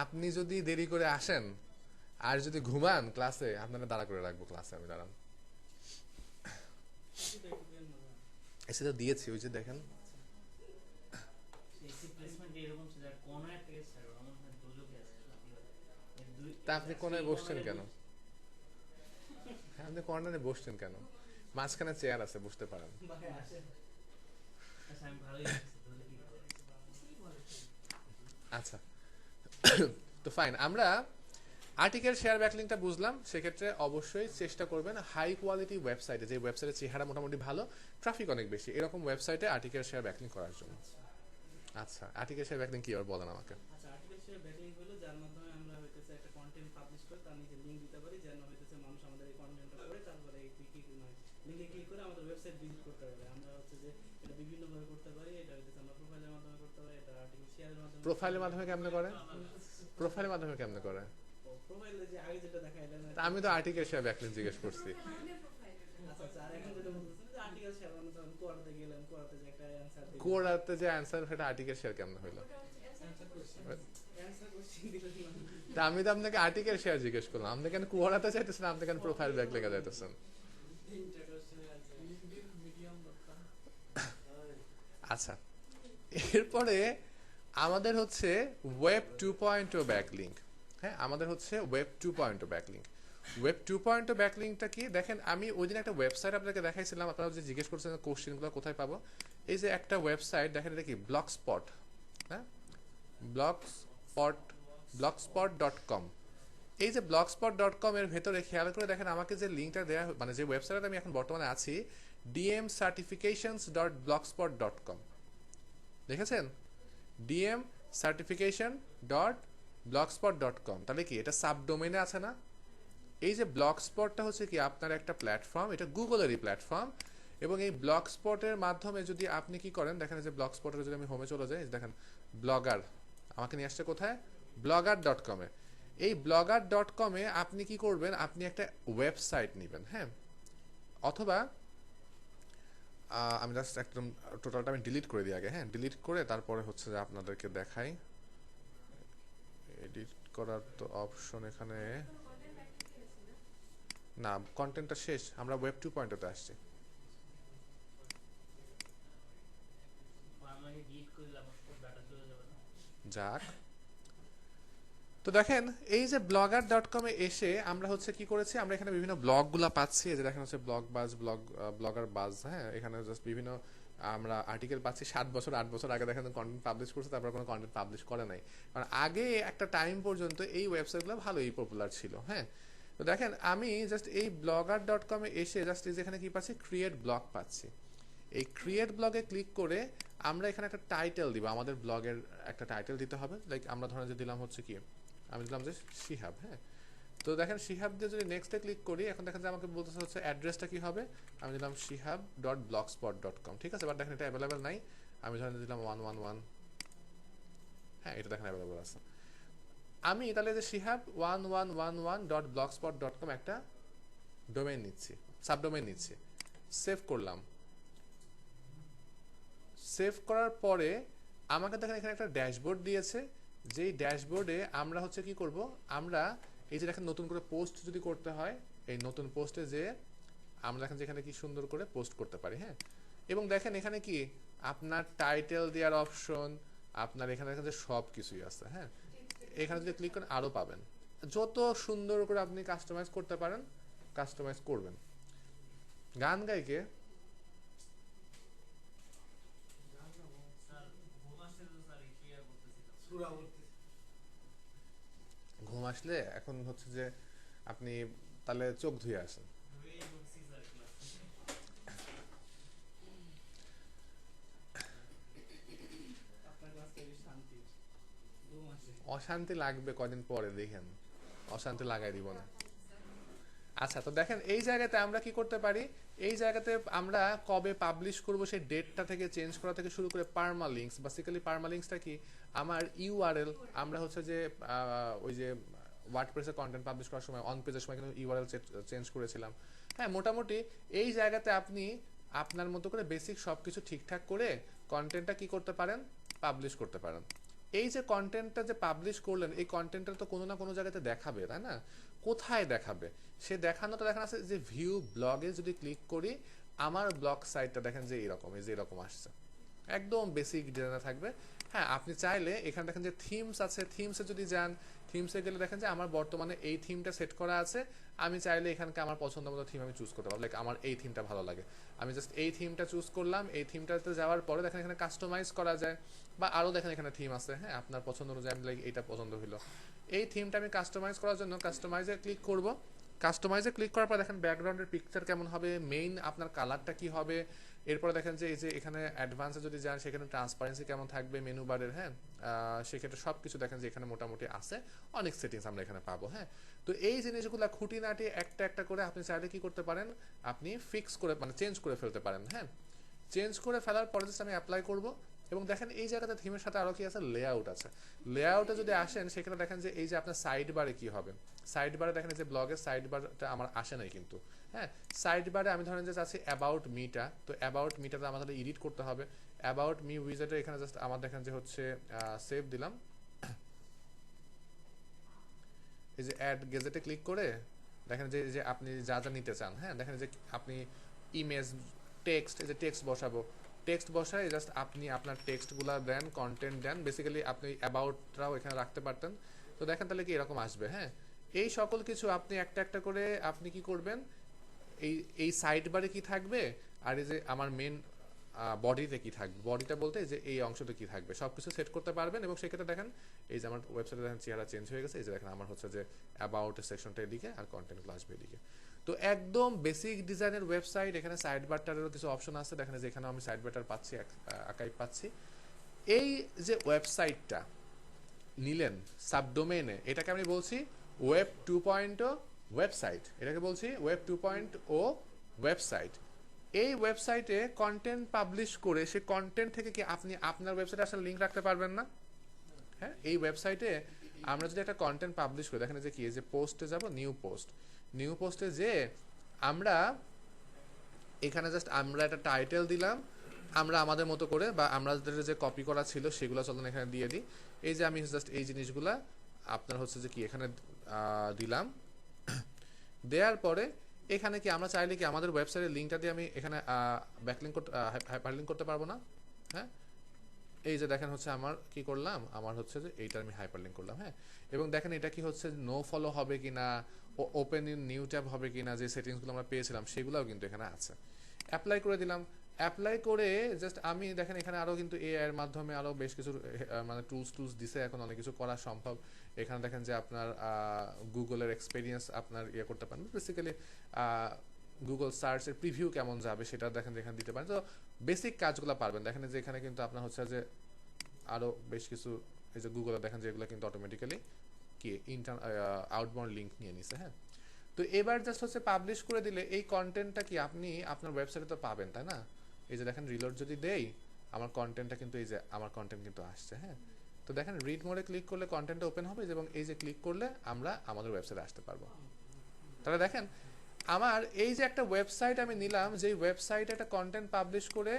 আপনি যদি দেরি করে আসেন আর যদি ঘুমান ক্লাসে, আপনারা দাঁড়া করে রাখবো ক্লাসে, আমি দাঁড়ান। সেটা একটু দেন না। এসে তো দিয়েছি, ওই যে দেখেন। সেই প্লেসমেন্ট এরকম ছিল আর কোন একটা কেস স্যার আমার মনে দুজকে আছে এই দুই। তা আপনি কোনায় বসছেন কেন? হ্যাঁ, আপনি কর্নারে বসছেন কেন? মাঝখানে চেয়ার আছে, বসতে পারেন। ভাই আসে। আচ্ছা আমি ভালোই আছি তাহলে কি করে? আচ্ছা, তো ফাইন, আমরা আর্টিকেল শেয়ার ব্যাকলিংটা বুঝলাম। সেক্ষেত্রে অবশ্যই চেষ্টা করবেন হাই কোয়ালিটি ওয়েবসাইটে, যে ওয়েবসাইটের চেহারা মোটামুটি ভালো, ট্রাফিক অনেক বেশি, এরকম ওয়েবসাইটে আর্টিকেল শেয়ার ব্যাকলিং করার জন্য। আচ্ছা, আর্টিকেল শেয়ার ব্যাকলিং কি আর বলেন আমাকে। আচ্ছা আর্টিকেল শেয়ার ব্যাকলিংক হলো যার মাধ্যমে আমরা হইতেছে একটা কন্টেন্ট পাবলিশ করে তার নিচে লিংক দিতে পারি, যেন হইতেছে মানুষ আমাদের এই কন্টেন্টটা পড়ে তারপরে এই ক্লিক মানে লিংকে ক্লিক করে আমাদের ওয়েবসাইট ভিজিট করতে পারবে। আমরা হচ্ছে যে এটা বিভিন্ন ভাবে করতে পারি, এটা হইতেছে আমরা প্রোফাইলের মাধ্যমে করতে পারি, এটা আর্টিকেল শেয়ারের মাধ্যমে। প্রোফাইলের মাধ্যমে কেমনে করে? প্রোফাইলের মাধ্যমে কেমনে করে? প্রোফাইলে যে আগে যেটা দেখাইলেন তা আমি তো আর্টিকেল শেয়ার ব্যাকলিং জিজ্ঞেস করছি। আচ্ছা আচ্ছা, আর এখন যেটা বলতেছেন যে আর্টিকেল শেয়ার মানে তখন কোয়ার্টাতে গেলেন, কোয়ার্টাতে যে একটা অ্যানসার দিলেন, কোডাতে যে অ্যান্সার, সেটা আর্টিকেল শেয়ার কেমনে হইলো? অ্যানসার কোশ্চেন দিলেন না। তা আমি তো আপনাকে আর্টিকেল শেয়ার জিজ্ঞেস করলাম, আপনি কেন কোডাতে চাইতেছেন, আপনি কেন প্রোফাইল ব্যাকলিংয়ে যাইতেছেন? তিনটা কোশ্চেনের অ্যানসার মিডিয়াম দরকার। আচ্ছা, এরপরে আমাদের হচ্ছে ওয়েব 2.0 ব্যাকলিংক। হ্যাঁ, আমাদের হচ্ছে ওয়েব 2.0 ব্যাকলিংক। ওয়েব 2.0 ব্যাকলিংকটা কি দেখেন, আমি ওই দিন একটা ওয়েবসাইট আপনাকে দেখাইছিলাম, আপনারা যে জিজ্ঞেস করছেন কোশ্চেনগুলো কোথায় পাবো, এই যে একটা ওয়েবসাইট দেখেন, এটা কি ব্লগস্পট। হ্যাঁ, blogspot.com। এই যে blogspot.com এর ভেতরে খেয়াল করে দেখেন, আমাকে যে লিঙ্কটা দেওয়া, মানে যে ওয়েবসাইটে আমি এখন বর্তমানে আছি, dmcertifications.blogspot.com, দেখেছেন? dmcertification.blogspot.com, তাহলে কি এটা সাবডোমেনে আছে না? এই যে ব্লগস্পটটা হচ্ছে কি আপনার একটা প্ল্যাটফর্ম, এটা গুগলেরই প্ল্যাটফর্ম, এবং এই ব্লগস্পটের মাধ্যমে যদি আপনি কি করেন দেখেন, যে ব্লগস্পটের যদি আমি হোমে চলে যাই, দেখেন ব্লগার আমাকে নিয়ে আসছে কোথায়, blogger.com এ। এই blogger.com এ আপনি কি করবেন, আপনি একটা ওয়েবসাইট নেবেন। হ্যাঁ, অথবা আমি জাস্ট একদম টোটালটা আমি ডিলিট করে দিই আগে। হ্যাঁ, ডিলিট করে তারপরে হচ্ছে যে আপনাদেরকে দেখাই। এডিট করার তো অপশন এখানে না, কন্টেন্টটা শেষ, আমরা ওয়েব 2.0 আসছি। আমাকে ডিলিট করে দিলে আমার সব ডাটা চলে যাবে না? যাক, তো দেখেন এই যে blogger.com এ এসে আমরা হচ্ছে কি করেছি, আমরা এখানে বিভিন্ন ব্লগগুলো পাচ্ছি, এই যে দেখেন হচ্ছে ব্লগ বাজ, ব্লগার বাজ। হ্যাঁ, এখানে জাস্ট বিভিন্ন আমরা আর্টিকেল পাচ্ছি 7 বছর 8 বছর আগে দেখেন কন্টেন্ট পাবলিশ করছে, তারপর কোনো কন্টেন্ট পাবলিশ করে নাই। কারণ আগে একটা টাইম পর্যন্ত এই ওয়েবসাইটগুলো ভালোই পপুলার ছিল। হ্যাঁ, তো দেখেন আমি জাস্ট এই blogger.com এ এসে জাস্ট এই যেখানে কি পাচ্ছি, ক্রিয়েট ব্লগ পাচ্ছি। এই ক্রিয়েট ব্লগে ক্লিক করে আমরা এখানে একটা টাইটেল দিব, আমাদের ব্লগের একটা টাইটেল দিতে হবে। লাইক আমরা ধরেন যে দিলাম হচ্ছে কি, আমি দিলাম যে শিহাব। হ্যাঁ, তো দেখেন শিহাব দিয়ে যদি নেক্সটে ক্লিক করি, এখন দেখেন যে আমাকে বলতেছে হচ্ছে অ্যাড্রেসটা কি হবে, আমি দিলাম shihab.blogspot.com। ঠিক আছে, বাট দেখেন এটা অ্যাভেলেবেল নাই, আমি ধরেন দিলাম 111। হ্যাঁ, এটা দেখেন অ্যাভেলেবেল আছে। আমি তাহলে যে shihab1111.blogspot.com একটা ডোমেইন নিচ্ছি, সাবডোমেইন নিচ্ছি, সেভ করলাম। সেভ করার পরে আমাকে দেখেন এখানে একটা ড্যাশবোর্ড দিয়েছে, যেই ড্যাশবোর্ডে আমরা হচ্ছে কি করব, আমরা এই যে দেখেন নতুন করে পোস্ট যদি করতে হয়, এই নতুন পোস্টে যে আমরা দেখেন যেখানে কি সুন্দর করে পোস্ট করতে পারি। হ্যাঁ, এবং দেখেন এখানে কি আপনার টাইটেল দেওয়ার অপশন, আপনার এখানে দেখেন যে সব কিছুই আছে। হ্যাঁ, এখানে যদি ক্লিক করেন আরো পাবেন। যত সুন্দর করে আপনি কাস্টমাইজ করতে পারেন কাস্টমাইজ করবেন। গান গাইকে ঘুম আসলে এখন হচ্ছে যে আপনি তাহলে চোখ ধুয়ে আসেন। আপনার ক্লাসটা বেশ শান্তি, ঘুম আসে। অশান্তি লাগবে কদিন পরে, দেখেন অশান্তি লাগাই দিব না। আচ্ছা, তো দেখেন এই জায়গাতে আমরা কি করতে পারি, এই জায়গাতে আমরা কবে পাবলিশ করব সেই ডেটটা থেকে চেঞ্জ করা থেকে শুরু করে পার্মালিঙ্কস। বেসিক্যালি পার্মালিঙ্কসটা কি, আমার ইউআরএল আমরা হচ্ছে যে ওই যে ওয়ার্ডপ্রেসে কন্টেন্ট পাবলিশ করার সময় অন পেজের সময় কিন্তু ইউআরএল চেঞ্জ করেছিলাম। হ্যাঁ, মোটামুটি এই জায়গাতে আপনি আপনার মতো করে বেসিক সব কিছু ঠিকঠাক করে কন্টেন্টটা কি করতে পারেন, পাবলিশ করতে পারেন। এই যে কন্টেন্টটা যে পাবলিশ করলেন, এই কন্টেন্টটা তো কোনো না কোনো জায়গাতে দেখাবে, তাই না? কোথায় দেখাবে? সে দেখানোটা দেখানো আছে যে ভিউ ব্লগে যদি ক্লিক করি আমার ব্লগ সাইটটা দেখেন যে এরকম, এই যে এরকম আসছে, একদম বেসিক ডিজাইনে থাকবে। হ্যাঁ, আপনি চাইলে এখানে দেখেন যে থিমস আছে, থিমসে যদি যান, থিমসে গেলে দেখেন যে আমার বর্তমানে এই থিমটা সেট করা আছে। আমি চাইলে এখানকে আমার পছন্দ মতো থিম আমি চুজ করতে পারবো। লাইক আমার এই থিমটা ভালো লাগে, আমি জাস্ট এই থিমটা চুজ করলাম। এই থিমটাতে যাওয়ার পরে দেখেন এখানে কাস্টমাইজ করা যায়, বা আরও দেখেন এখানে থিম আছে। হ্যাঁ, আপনার পছন্দ অনুযায়ী আমি লাইক এইটা পছন্দ হলো, এই থিমটা আমি কাস্টমাইজ করার জন্য কাস্টমাইজে ক্লিক করব। কাস্টমাইজে ক্লিক করার পর দেখেন ব্যাকগ্রাউন্ডের পিকচার কেমন হবে, মেইন আপনার কালারটা কি হবে। এরপরে দেখেন যে এই যে এখানে অ্যাডভান্সে যদি যান সেখানে ট্রান্সপারেন্সি কেমন থাকবে মেনু বারের। হ্যাঁ, সেক্ষেত্রে সব কিছু দেখেন যে এখানে মোটামুটি আছে, অনেক সেটিংস আমরা এখানে পাবো। হ্যাঁ, তো এই জিনিসগুলো খুঁটিনাটি একটা একটা করে আপনি চাইলে কি করতে পারেন, আপনি ফিক্স করে মানে চেঞ্জ করে ফেলতে পারেন। হ্যাঁ, চেঞ্জ করে ফেলার পরে জাস্ট আমি অ্যাপ্লাই করব। এবং দেখেন এই জায়গাতে থিমের সাথে আরও কি আছে, লেআউট আছে। লেআউটে যদি আসেন সেখানে দেখেন যে এই যে আপনার সাইড বারে কি হবে, সাইড বারে দেখেন যে ব্লগের সাইড বারটা আমার আসে নাই কিন্তু। হ্যাঁ, সাইড বারে আমি ধরেন যে চাচ্ছি অ্যাবাউট মিটা, তো অ্যাবাউট মিটাতে আমাদের এডিট করতে হবে। অ্যাবাউট মি উইজেটে এখানে জাস্ট আমার দেখেন যে হচ্ছে সেভ দিলাম। এই যে অ্যাড গেজেটে ক্লিক করে দেখেন যে যে আপনি যা যা নিতে চান। হ্যাঁ, দেখেন যে আপনি ইমেজ, টেক্সট, এই যে টেক্সট বসাবো, টেক্সট বসায় জাস্ট আপনি আপনার টেক্সটগুলো দেন, কন্টেন্ট দেন। বেসিক্যালি আপনি অ্যাবাউটটাও এখানে রাখতে পারতেন। তো দেখেন তাহলে কি এরকম আসবে। হ্যাঁ, এই সকল কিছু আপনি একটা একটা করে আপনি কি করবেন, এই এই সাইড বারে কি থাকবে, আর এই যে আমার মেন বডিতে কি থাকবে, বডিটা বলতে যে এই অংশটা কি থাকবে সব কিছু সেট করতে পারবেন। এবং সেক্ষেত্রে দেখেন এই যে আমার ওয়েবসাইটে দেখেন চেহারা চেঞ্জ হয়ে গেছে। এই যে দেখেন আমার হচ্ছে যে অ্যাবাউট সেকশনটা এদিকে আর কন্টেন্টগুলো আসবে এদিকে। তো একদম বেসিক ডিজাইনের ওয়েবসাইট। এখানে সাইড বারটারেরও কিছু অপশন আছে, দেখেন যে এখানে আমি সাইড বারটার পাচ্ছি, আকাই পাচ্ছি। এই যে ওয়েবসাইটটা নিলেন সাবডোমেইনে, এটাকে আমি বলছি ওয়েব 2.0 ওয়েবসাইট, এটাকে বলছি ওয়েব 2.0 ওয়েবসাইট। এই ওয়েবসাইটে কন্টেন্ট পাবলিশ করে সে কন্টেন্ট থেকে কি আপনি আপনার ওয়েবসাইটে আসলে লিঙ্ক রাখতে পারবেন না? হ্যাঁ, এই ওয়েবসাইটে আমরা যদি একটা কন্টেন্ট পাবলিশ করি, দেখেন যে কি, যে পোস্টে যাব, নিউ পোস্ট, নিউ পোস্টে যে আমরা এখানে জাস্ট আমরা একটা টাইটেল দিলাম, আমরা আমাদের মতো করে, বা আমাদের যে কপি করা ছিল সেগুলো চলুন এখানে দিয়ে দিই। এই যে আমি জাস্ট এই জিনিসগুলা আপনার হচ্ছে যে কি এখানে দিলাম। দেওয়ার পরে এখানে কি আমরা চাইলে কি আমাদের ওয়েবসাইটের লিঙ্কটা দিয়ে আমি এখানে ব্যাকলিঙ্ক করতে, হাইপারলিঙ্ক করতে পারবো না? হ্যাঁ, এই যে দেখেন হচ্ছে আমার কি করলাম, আমার হচ্ছে যে এইটা আমি হাইপারলিঙ্ক করলাম। হ্যাঁ, এবং দেখেন এটা কি হচ্ছে, নো ফলো হবে কিনা, ওপেন ইন নিউ ট্যাব হবে কিনা, যে সেটিংসগুলো আমরা পেয়েছিলাম সেগুলোও কিন্তু এখানে আছে। অ্যাপ্লাই করে দিলাম। অ্যাপ্লাই করে জাস্ট আমি দেখেন এখানে আরও কিন্তু এআই এর মাধ্যমে আরও বেশ কিছু মানে টুলস দিছে, এখন অনেক কিছু করা সম্ভব। এখানে দেখেন যে আপনার গুগলের এক্সপিরিয়েন্স আপনার ইয়ে করতে পারেন, বেসিক্যালি গুগল সার্চের প্রিভিউ কেমন যাবে সেটা দেখেন যে এখানে দিতে পারেন। তো বেসিক কাজগুলো পারবেন। দেখেন যে এখানে কিন্তু আপনার হচ্ছে যে আরও বেশ কিছু, এই যে গুগলে দেখেন যে এগুলো কিন্তু অটোমেটিক্যালি কি আউটবাউন্ড লিঙ্ক নিয়ে নিছে। হ্যাঁ, তো এবার জাস্ট হচ্ছে পাবলিশ করে দিলে এই কন্টেন্টটা কি আপনি আপনার ওয়েবসাইটে তো পাবেন, তাই না? এই যে দেখেন রিলোড যদি দেই, আমার কন্টেন্টটা কিন্তু এই যে আমার কন্টেন্ট কিন্তু আসছে। হ্যাঁ, তো দেখেন রিড মোডে ক্লিক করলে কন্টেন্টটা ওপেন হবে, এবং এই যে ক্লিক করলে আমরা আমাদের ওয়েবসাইটে আসতে পারবো। তাহলে দেখেন আমার এই যে একটা ওয়েবসাইট আমি নিলাম, যে ওয়েবসাইটে একটা কন্টেন্ট পাবলিশ করে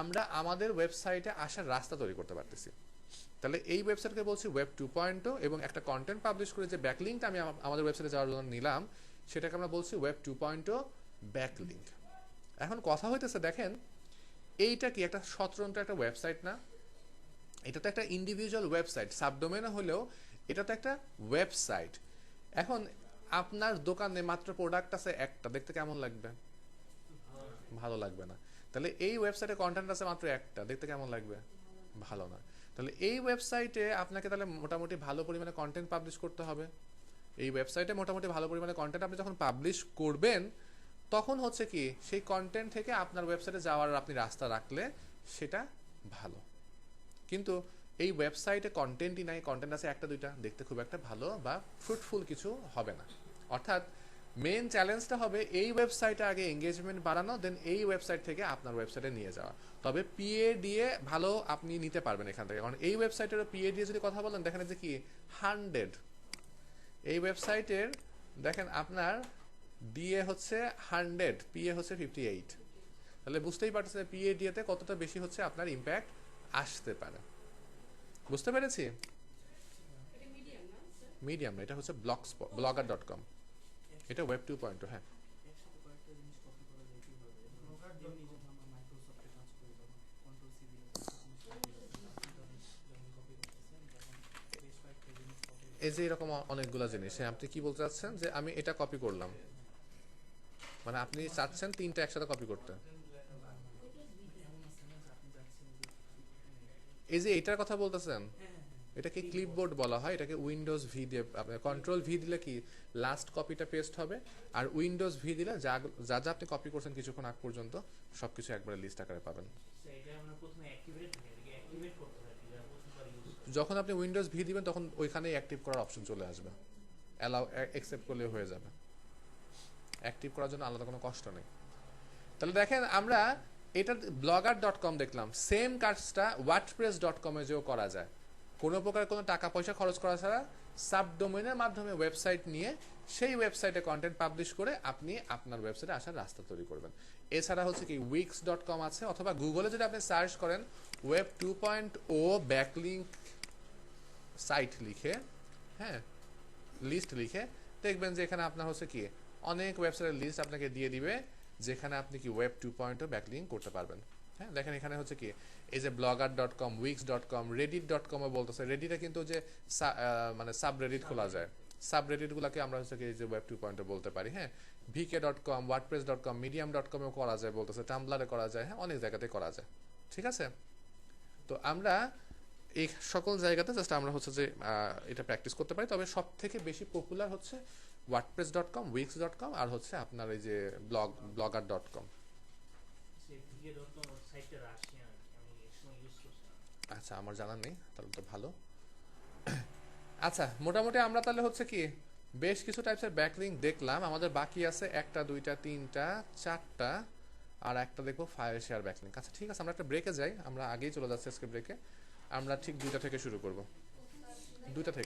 আমরা আমাদের ওয়েবসাইটে আসার রাস্তা তৈরি করতে পারতেছি। তাহলে এই ওয়েবসাইটকে বলছি ওয়েব 2.0, এবং একটা কন্টেন্ট পাবলিশ করে যে ব্যাকলিঙ্কটা আমি আমাদের ওয়েবসাইটে যাওয়ার জন্য নিলাম সেটাকে আমরা বলছি ওয়েব 2.0 ব্যাকলিঙ্ক। এখন কথা হইতেছে দেখেন এইটা কি একটা স্বতন্ত্র একটা ওয়েবসাইট না? এটা তো একটা ইন্ডিভিজুয়াল ওয়েবসাইট, সাবডোমেনও হলেও এটা তো একটা ওয়েবসাইট। এখন আপনার দোকানে মাত্র প্রোডাক্ট আছে একটা, দেখতে কেমন লাগবে? ভালো লাগবে না। তাহলে এই ওয়েবসাইটে কন্টেন্ট আছে মাত্র একটা, দেখতে কেমন লাগবে? ভালো না। তাহলে এই ওয়েবসাইটে আপনাকে তাহলে মোটামুটি ভালো পরিমাণে কন্টেন্ট পাবলিশ করতে হবে। এই ওয়েবসাইটে মোটামুটি ভালো পরিমাণে কন্টেন্ট আপনি যখন পাবলিশ করবেন, তখন হচ্ছে কি সেই কন্টেন্ট থেকে আপনার ওয়েবসাইটে যাওয়ার আপনি রাস্তা রাখলে সেটা ভালো। কিন্তু এই ওয়েবসাইটে কন্টেন্টই নাই, কন্টেন্ট আছে একটা দুইটা, দেখতে খুব একটা ভালো বা ফ্রুটফুল কিছু হবে না। অর্থাৎ মেন চ্যালেঞ্জটা হবে এই ওয়েবসাইটে আগে এঙ্গেজমেন্ট বাড়ানো, দেন এই ওয়েবসাইট থেকে আপনার ওয়েবসাইটে নিয়ে যাওয়া। তবে পিএ দিয়ে ভালো আপনি নিতে পারবেন এখান থেকে, কারণ এই ওয়েবসাইটের পিএ দিয়ে যদি কথা বলেন দেখেন যে কি 100, এই ওয়েবসাইটের দেখেন আপনার ডিএ হচ্ছে 100, পিএ হচ্ছে 58। তাহলে বুঝতেই পারতেছে পিএ ডিএতে কতটা বেশি হচ্ছে আপনার ইম্প্যাক্ট আসতে পারে। বুঝতে পেরেছি? মিডিয়াম না, এটা হচ্ছে blogger.com, এটা ওয়েব 2.0। হ্যাঁ, একসাথে কয়েকটা জিনিস কপি করা যায় কিভাবে? যেমনি যখন আমরা মাইক্রোসফটে কাজ করি তখন কন্ট্রোল সি দিলে যেমন কপি করতেছেন তখন বেশ কয়েকটা জিনিস কপি এই যে এরকম অনেকগুলো জিনিস। হ্যাঁ, আপনি কি বলতে চাচ্ছেন যে আমি এটা কপি করলাম, মানে আপনি চাচ্ছেন তিনটা একসাথে কপি করতে? এমন আছে না যে আপনি যাচ্ছেন যে এই যে এটার কথা বলতেছেন, হ্যাঁ এটাকে ক্লিপবোর্ড বলা হয়। এটাকে উইন্ডোজ ভি দিয়ে, আপনার কন্ট্রোল ভি দিলে কি লাস্ট কপিটা পেস্ট হবে, আর উইন্ডোজ ভি দিলে যা যা যা আপনি কপি করছেন কিছুক্ষণ আগ পর্যন্ত সবকিছু একবারে লিস্ট আকারে পাবেন। এটা আমরা প্রথমে অ্যাক্টিভেট থাকে, এটাকে অ্যাক্টিভেট করতে হয় যেটা প্রথমবার ইউজ যখন আপনি উইন্ডোজ ভি দিবেন তখন ওইখানেই অ্যাক্টিভ করার অপশন চলে আসবে, অ্যালাউ অ্যাকসেপ্ট করলে হয়ে যাবে। অ্যাক্টিভ করার জন্য আলাদা কোনো কষ্ট নেই। তাহলে দেখেন আমরা এটা blogger.com দেখলাম, সেম কাজটা wordpress.com এ যেও করা যায়। কোনো প্রকার কোনো টাকা পয়সা খরচ করা ছাড়া সাবডোমেনের মাধ্যমে ওয়েবসাইট নিয়ে সেই ওয়েবসাইটে কন্টেন্ট পাবলিশ করে আপনি আপনার ওয়েবসাইটে আসার রাস্তা তৈরি করবেন। এছাড়া হচ্ছে কি wix.com আছে, অথবা গুগলে যদি আপনি সার্চ করেন ওয়েব 2.0 ব্যাকলিঙ্ক সাইট লিখে, হ্যাঁ লিস্ট লিখে, দেখবেন যে এখানে আপনার হচ্ছে কি অনেক ওয়েবসাইটের লিস্ট আপনাকে দিয়ে দিবে যেখানে আপনি কি ওয়েব 2.0 ব্যাকলিঙ্ক করতে পারবেন। হ্যাঁ, দেখেন এখানে হচ্ছে কি এই যে blogger.com, wix.com, reddit.com এ বলতেছে। রেডিটে কিন্তু যে মানে সাবরেডিট খোলা যায়, সাবরেডিট গুলাকে আমরা হচ্ছে কি এই যে ওয়েব 2.0 বলতে পারি। হ্যাঁ, vk.com, wordpress.com, medium.com এও করা যায় বলতেছে, টাম্বলারে করা যায়, হ্যাঁ অনেক জায়গাতে করা যায়। ঠিক আছে, তো আমরা এই সকল জায়গাতে জাস্ট আমরা হচ্ছে যে এটা প্র্যাকটিস করতে পারি। তবে সব থেকে বেশি পপুলার হচ্ছে wordpress.com, wix.com আর হচ্ছে আপনার এই যে blogger.com। সাইটটা রাশিয়ান, আমি এর সময় ইউজ করছি না। আচ্ছা, আমার জানা নেই, তাহলে তো ভালো। আচ্ছা, মোটামুটি আমরা তাহলে হচ্ছে কি বেশ কিছু টাইপসের ব্যাকলিঙ্ক দেখলাম। আমাদের বাকি আছে একটা, দুইটা, তিনটা, চারটা, আর একটা দেখবো ফাইল শেয়ার ব্যাকলিঙ্ক। আচ্ছা ঠিক আছে, আমরা একটা ব্রেকে যাই, আমরা আগেই চলে যাচ্ছি আজকে ব্রেকে। আমরা ঠিক 2টা থেকে শুরু করব, 2টা থেকে।